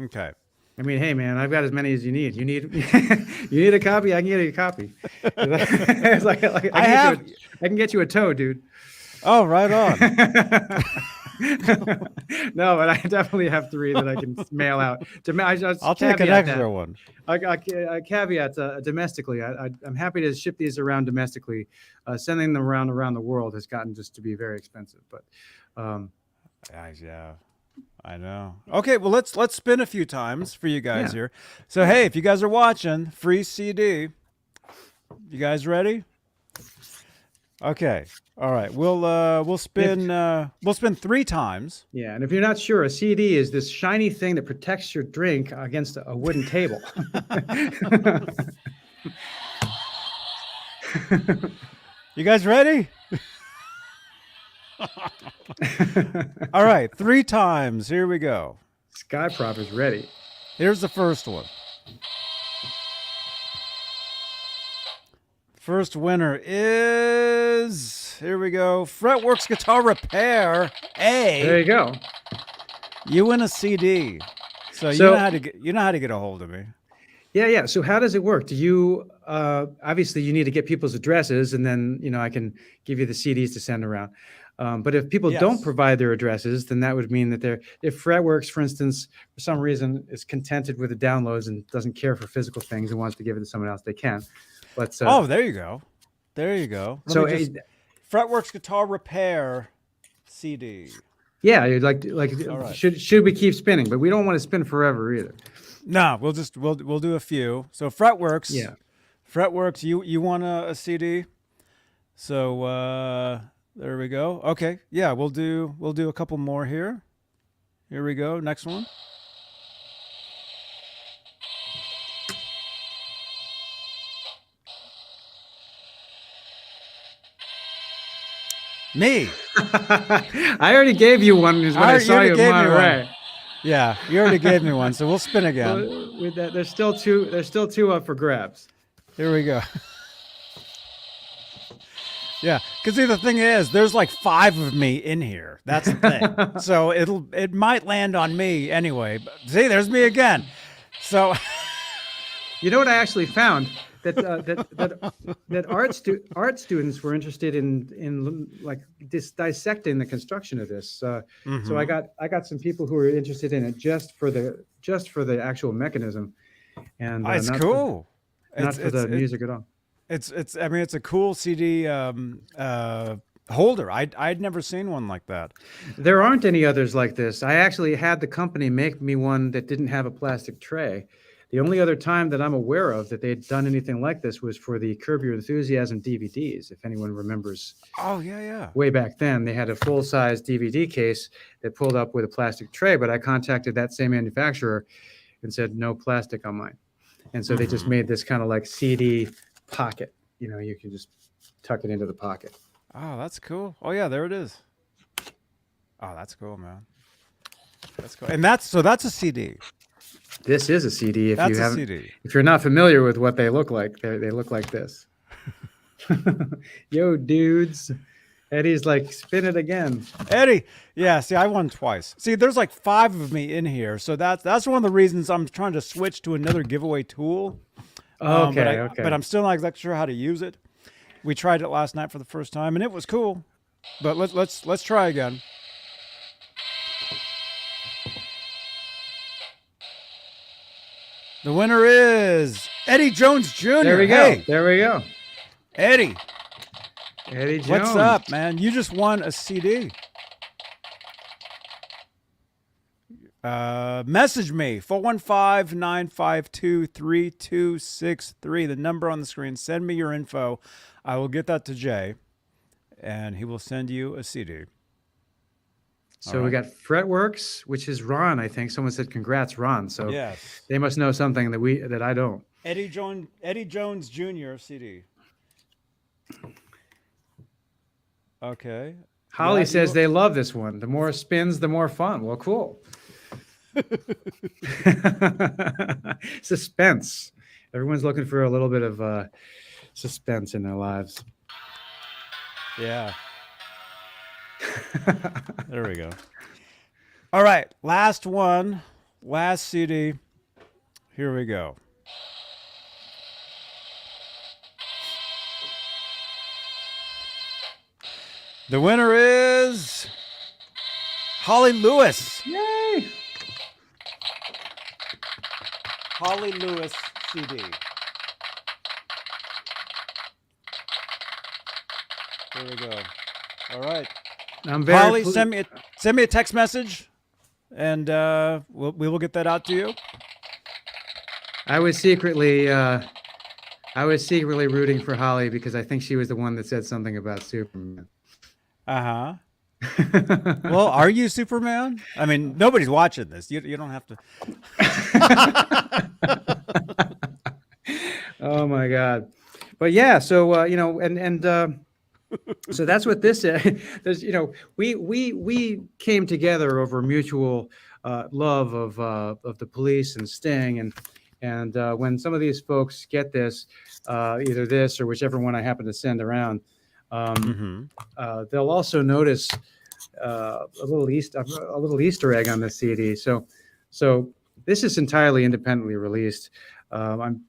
Okay. I mean, hey, man, I've got as many as you need. You need you need a copy? I can get you a copy. It's like I can get you a toe, dude. Oh, right on. No, but I definitely have 3 that I can mail out. I'll take an extra one. I caveat domestically. I'm happy to ship these around domestically. Sending them around the world has gotten just to be very expensive. But yeah. I know. Okay, well let's spin a few times for you guys here. So hey, if you guys are watching, free CD. You guys ready? Okay. All right. We'll spin 3 times. Yeah, and if you're not sure, a CD is this shiny thing that protects your drink against a wooden table. You guys ready? All right, 3 times. Here we go. Skyprop is ready. Here's the first one. First winner is, here we go, Fretworks Guitar Repair A. There you go. You win a CD. So you know how to get a hold of me. Yeah. So how does it work? Do you obviously you need to get people's addresses, and then I can give you the CDs to send around. But if people don't provide their addresses, then that would mean that if Fretworks, for instance, for some reason is contented with the downloads and doesn't care for physical things and wants to give it to someone else, they can. But there you go. There you go. So Fretworks Guitar Repair CD. Yeah, you'd like All right. should we keep spinning? But we don't want to spin forever either. No, we'll do a few. So Fretworks. Yeah. Fretworks. You want a CD? So there we go. Okay. Yeah, we'll do a couple more here. Here we go. Next one. Me. I already gave you one when I saw you in Monterey. Yeah, you already gave me one, so we'll spin again. With that, there's still two up for grabs. Here we go. Yeah, because see, the thing is, there's like 5 of me in here. That's the thing. So it might land on me anyway. But see, there's me again. So you know what I actually found that art students were interested in like dissecting the construction of this. So I got some people who were interested in it just for the actual mechanism, and it's cool. Not for the music at all. It's I mean, it's a cool CD holder. I'd never seen one like that. There aren't any others like this. I actually had the company make me one that didn't have a plastic tray. The only other time that I'm aware of that they'd done anything like this was for the Curb Your Enthusiasm DVDs. If anyone remembers. Oh yeah. Way back then, they had a full-size DVD case that pulled up with a plastic tray. But I contacted that same manufacturer and said no plastic on mine, and so they just made this kind of like CD pocket. You know, you can just tuck it into the pocket. Oh, that's cool. Oh yeah, there it is. Oh, that's cool, man. That's cool. And that's a CD. This is a CD. If that's you haven't, a CD. If you're not familiar with what they look like, they look like this. Yo, dudes. Eddie's like, spin it again. Eddie, yeah. See, I won twice. See, there's like 5 of me in here, so that's one of the reasons I'm trying to switch to another giveaway tool. Okay. But I'm still not exactly sure how to use it. We tried it last night for the first time, and it was cool. But let's try again. The winner is Eddie Jones Jr. There we go. Hey, there we go. Eddie Jones. What's up, man? You just won a CD. Message me 415-952-3263. The number on the screen. Send me your info. I will get that to Jay, and he will send you a CD. So we got Fretworks, which is Ron. I think someone said congrats, Ron. So yes, they must know something that I don't. Eddie Jones Jr. CD. Okay. Holly says they love this one. The more spins, the more fun. Well, cool. Suspense. Everyone's looking for a little bit of suspense in their lives. Yeah. There we go. All right. Last one. Last CD. Here we go. The winner is Holly Lewis. Yay! Holly Lewis CD. There we go. All right. I'm very Holly, send me a text message, and we will get that out to you. I was secretly rooting for Holly because I think she was the one that said something about Superman. Uh-huh. Well, are you Superman? I mean, nobody's watching this. You don't have to. Oh my God. But yeah, so so that's what this is. There's, we came together over mutual love of the Police and Sting, and when some of these folks get this, either this or whichever one I happen to send around, they'll also notice a little Easter egg on the CD. So this is entirely independently released. I'm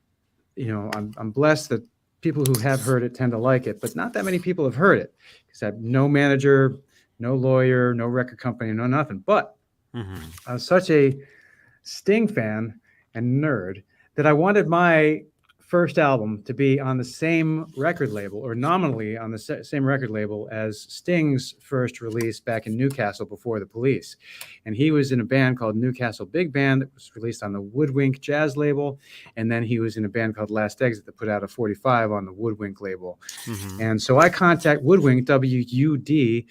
blessed that people who have heard it tend to like it, but not that many people have heard it because I have no manager, no lawyer, no record company, no nothing. But I was such a Sting fan and nerd that I wanted my first album to be on the same record label, or nominally on the same record label as Sting's first release back in Newcastle before the Police. And he was in a band called Newcastle Big Band that was released on the Woodwink Jazz label. And then he was in a band called Last Exit that put out a 45 on the Woodwink label. Mm-hmm. And so I contact Woodwink, WUDWINK,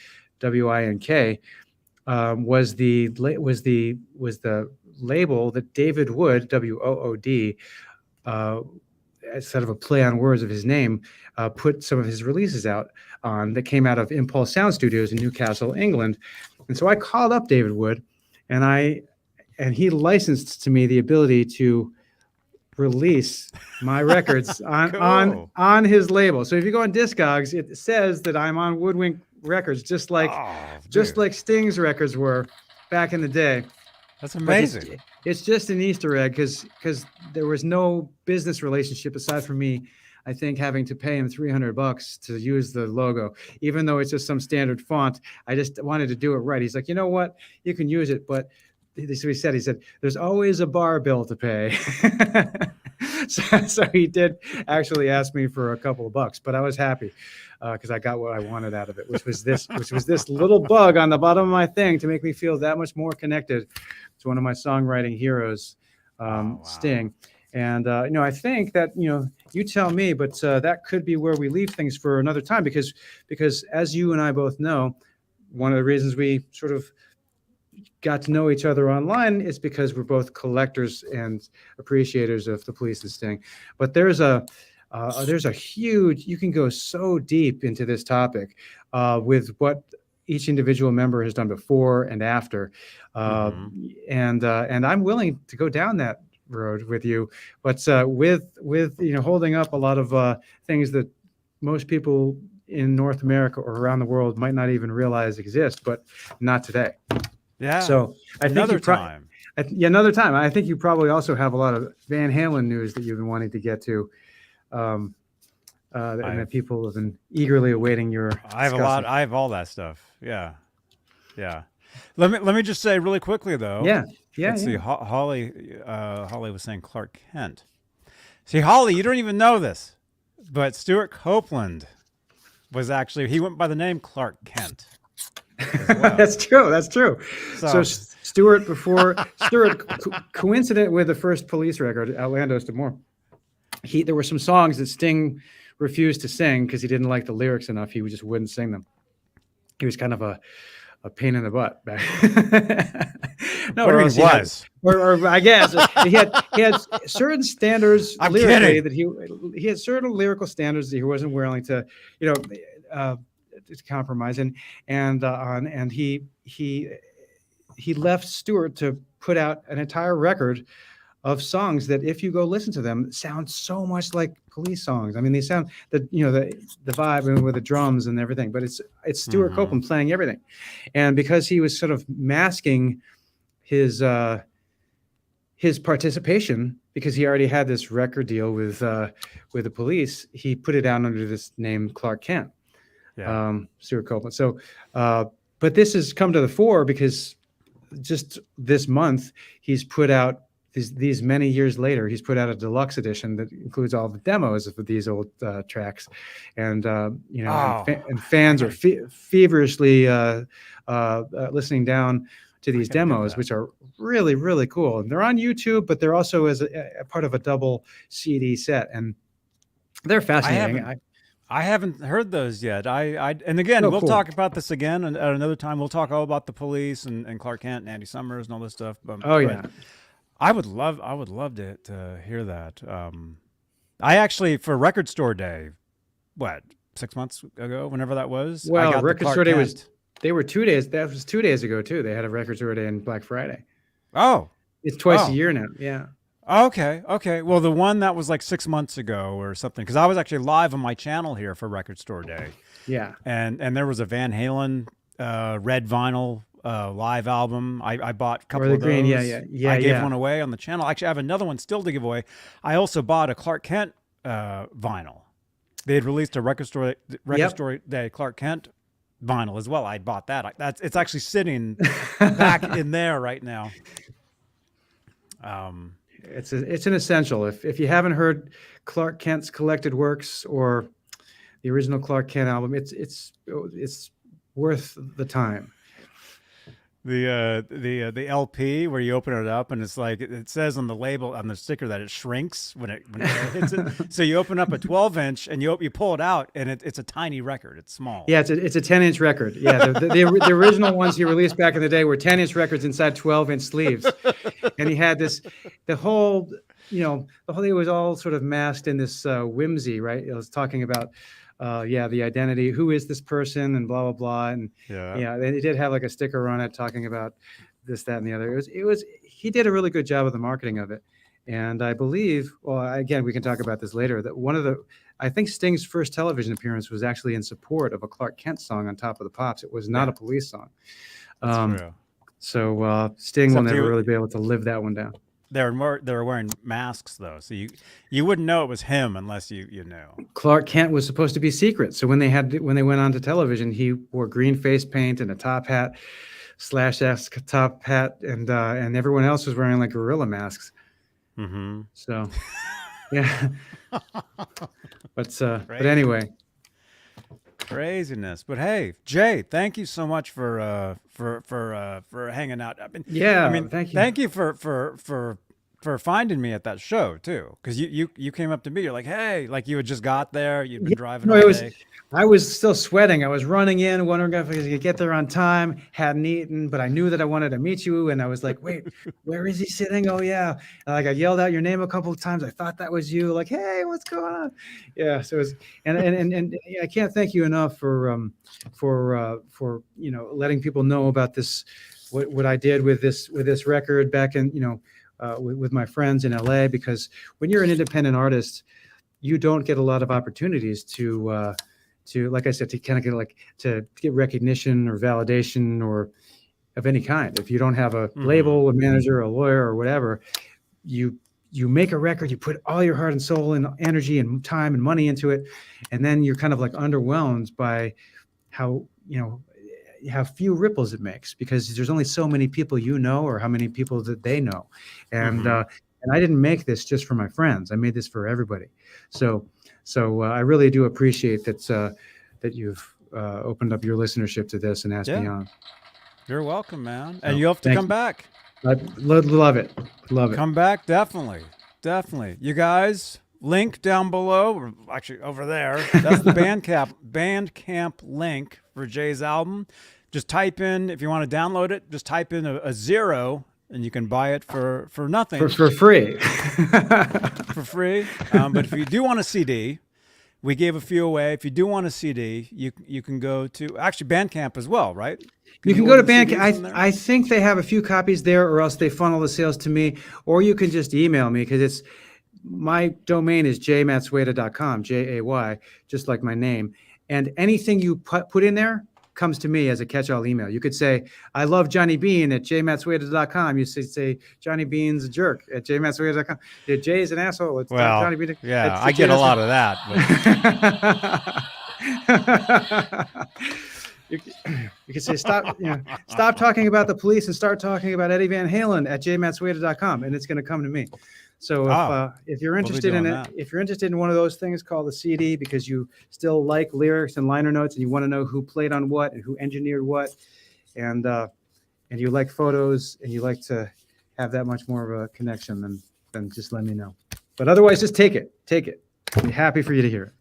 was the label that David Wood, WOOD, instead of a play on words of his name, put some of his releases out on, that came out of Impulse Sound Studios in Newcastle, England. And so I called up David Wood, and he licensed to me the ability to release my records on his label. So if you go on Discogs, it says that I'm on Woodwink Records, just like Sting's records were back in the day. That's amazing. It's just an Easter egg because there was no business relationship aside from me, I think, having to pay him $300 to use the logo, even though it's just some standard font. I just wanted to do it right. He's like, you know what? You can use it, but this is what he said, there's always a bar bill to pay. So he did actually ask me for a couple of bucks, but I was happy because I got what I wanted out of it, which was this little bug on the bottom of my thing to make me feel that much more connected to one of my songwriting heroes, Sting. And, I think that, you tell me, but that could be where we leave things for another time, because as you and I both know, one of the reasons we sort of got to know each other online is because we're both collectors and appreciators of the Police and Sting. But there's a huge, you can go so deep into this topic with what each individual member has done before and after. And I'm willing to go down that road with you, but with holding up a lot of things that most people in North America or around the world might not even realize exist, but not today. Yeah. So another time. Another time. I think you probably also have a lot of Van Halen news that you've been wanting to get to, and that people have been eagerly awaiting your. I have a lot. I have all that stuff. Yeah. Let me just say really quickly though. Yeah. Let's see. Holly was saying Clark Kent. See, Holly, you don't even know this, but Stuart Copeland was actually, he went by the name Clark Kent. Well. That's true. So Stuart, coincident with the first Police record, Outlandos to More, there were some songs that Sting refused to sing because he didn't like the lyrics enough. He just wouldn't sing them. He was kind of a pain in the butt back. No, what do you mean was? Or I guess he had certain standards lyrically that he had certain lyrical standards that he wasn't willing to, to compromise, and he left Stewart to put out an entire record of songs that, if you go listen to them, sound so much like Police songs. I mean, they sound the vibe with the drums and everything, but it's Stuart Copeland playing everything, and because he was sort of masking his participation because he already had this record deal with the Police, he put it out under this name Clark Kent. Yeah. Stuart Copeland. So, but this has come to the fore because just this month he's put out these many years later, he's put out a deluxe edition that includes all the demos of these old tracks, and and fans are feverishly listening down to these demos, which are really, really cool. And they're on YouTube, but they're also as a part of a double CD set, and they're fascinating. I haven't heard those yet. And again, we'll talk about this again at another time. We'll talk all about the Police and Clark Kent and Andy Summers and all this stuff. But I would love to hear that. I actually, for Record Store Day, 6 months ago, whenever that was. Well, I got Record Store Day they were 2 days. That was 2 days ago too. They had a Record Store Day and Black Friday. Oh, it's twice a year now. Yeah. Okay. Well, the one that was like 6 months ago or something, because I was actually live on my channel here for Record Store Day. Yeah. And there was a Van Halen red vinyl live album. I bought a couple of those. Green. Yeah. I gave one away on the channel. Actually, I have another one still to give away. I also bought a Clark Kent vinyl. They had released a Record Store Day Clark Kent vinyl as well. I bought that. It's actually sitting back in there right now. It's an essential. If you haven't heard Clark Kent's collected works or the original Clark Kent album, it's worth the time. The LP where you open it up and it's like it says on the label on the sticker that it shrinks when it hits it. So you open up a 12-inch and you pull it out and it's a tiny record. It's small. Yeah, it's a 10-inch record. Yeah, the original ones he released back in the day were 10-inch records inside 12-inch sleeves, and he had the whole thing was all sort of masked in this whimsy, right? It was talking about. The identity, who is this person, and blah blah blah, and they did have like a sticker on it talking about this, that, and the other. He did a really good job of the marketing of it, and I believe, well, again, we can talk about this later. That I think Sting's first television appearance was actually in support of a Clark Kent song on Top of the Pops. It was not a Police song. That's true. So Sting will never really be able to live that one down. They were wearing masks though, so you wouldn't know it was him unless you knew. Clark Kent was supposed to be secret, so when they went on to television, he wore green face paint and a top hat, /S top hat, and everyone else was wearing like gorilla masks. Mm-hmm. So, yeah. But anyway. Craziness, but hey, Jay, thank you so much for hanging out. Thank you for finding me at that show too, because you came up to me. You're like, hey, like you had just got there. You'd been driving all day. I was still sweating. I was running in, wondering if I could get there on time. Hadn't eaten, but I knew that I wanted to meet you, and I was like, wait, where is he sitting? Oh yeah, and like I yelled out your name a couple of times. I thought that was you. Like, hey, what's going on? Yeah. So it was, and I can't thank you enough for letting people know about this, what I did with this record back in with my friends in LA, because when you're an independent artist, you don't get a lot of opportunities to like I said, to kind of get recognition or validation or of any kind. If you don't have a label, a manager, a lawyer, or whatever, you make a record, you put all your heart and soul and energy and time and money into it, and then you're kind of like underwhelmed by how few ripples it makes, because there's only so many people or how many people that they know. And I didn't make this just for my friends. I made this for everybody. So I really do appreciate that you've opened up your listenership to this and asked me on. You're welcome, man. And you'll have to come back. I love it. Love it. Come back, definitely. You guys, link down below, or actually over there. That's the Bandcamp link for Jay's album. Just type in, if you want to download it, just type in a 0 and you can buy it for nothing. For free. For free. But if you do want a CD, we gave a few away. If you do want a CD, you can go to actually Bandcamp as well, right? You can go to Bandcamp. I think they have a few copies there, or else they funnel the sales to me, or you can just email me, because my domain is jmatsueda.com, Jay, just like my name. And anything you put in there comes to me as a catch-all email. You could say, I love Johnny Beane at jmatsueda.com. You say Johnny Beane's a jerk at jmatsueda.com. Jay's an asshole. It's Johnny Beane. Yeah, I get a lot of that. But. You could say, stop talking about the police and start talking about Eddie Van Halen at jmatsueda.com, and it's going to come to me. So if you're interested in it, if you're interested in one of those things, call the CD, because you still like lyrics and liner notes, and you want to know who played on what and who engineered what, and you like photos, and you like to have that much more of a connection, then just let me know. But otherwise, just take it. I'll be happy for you to hear it.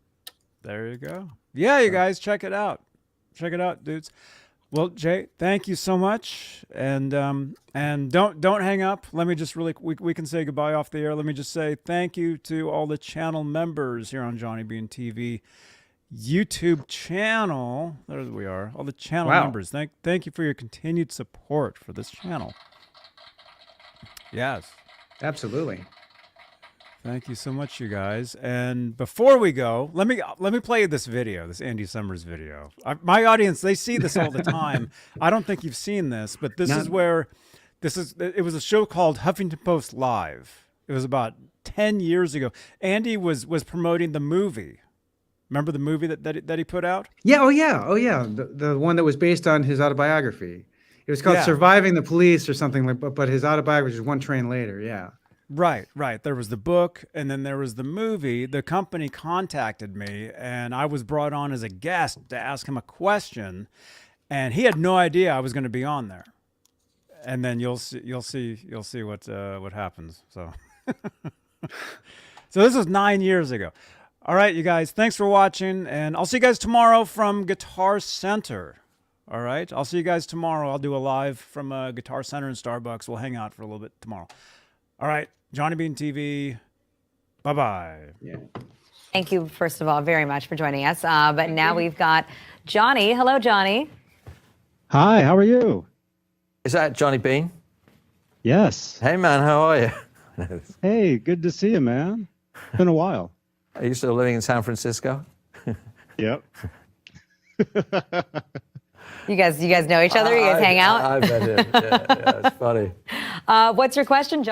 There you go. Yeah, you guys, check it out. Check it out, dudes. Well, Jay, thank you so much, and don't hang up. Let me just we can say goodbye off the air. Let me just say thank you to all the channel members here on johnnybeaneTV YouTube channel. There we are. All the channel members. Thank you for your continued support for this channel. Yes, absolutely. Thank you so much, you guys. And before we go, let me play this video, this Andy Summers video. My audience, they see this all the time. I don't think you've seen this, but it was a show called Huffington Post Live. It was about 10 years ago. Andy was promoting the movie. Remember the movie that he put out? Yeah. Oh yeah. The one that was based on his autobiography. It was called Surviving the Police or something, but his autobiography was One Train Later. Yeah. Right. There was the book, and then there was the movie. The company contacted me, and I was brought on as a guest to ask him a question, and he had no idea I was going to be on there. And then you'll see what happens. So, so this was 9 years ago. All right, you guys. Thanks for watching, and I'll see you guys tomorrow from Guitar Center. All right, I'll see you guys tomorrow. I'll do a live from Guitar Center in Starbucks. We'll hang out for a little bit tomorrow. All right, johnnybeaneTV. Bye-bye. Yeah. Thank you, first of all, very much for joining us. But now we've got Johnny. Hello, Johnny. Hi, how are you? Is that Johnny Beane? Yes. Hey, man, how are you? Hey, good to see you, man. Been a while. Are you still living in San Francisco? Yep. You guys know each other? You guys hang out? I bet it. Yeah, it's funny. What's your question, John?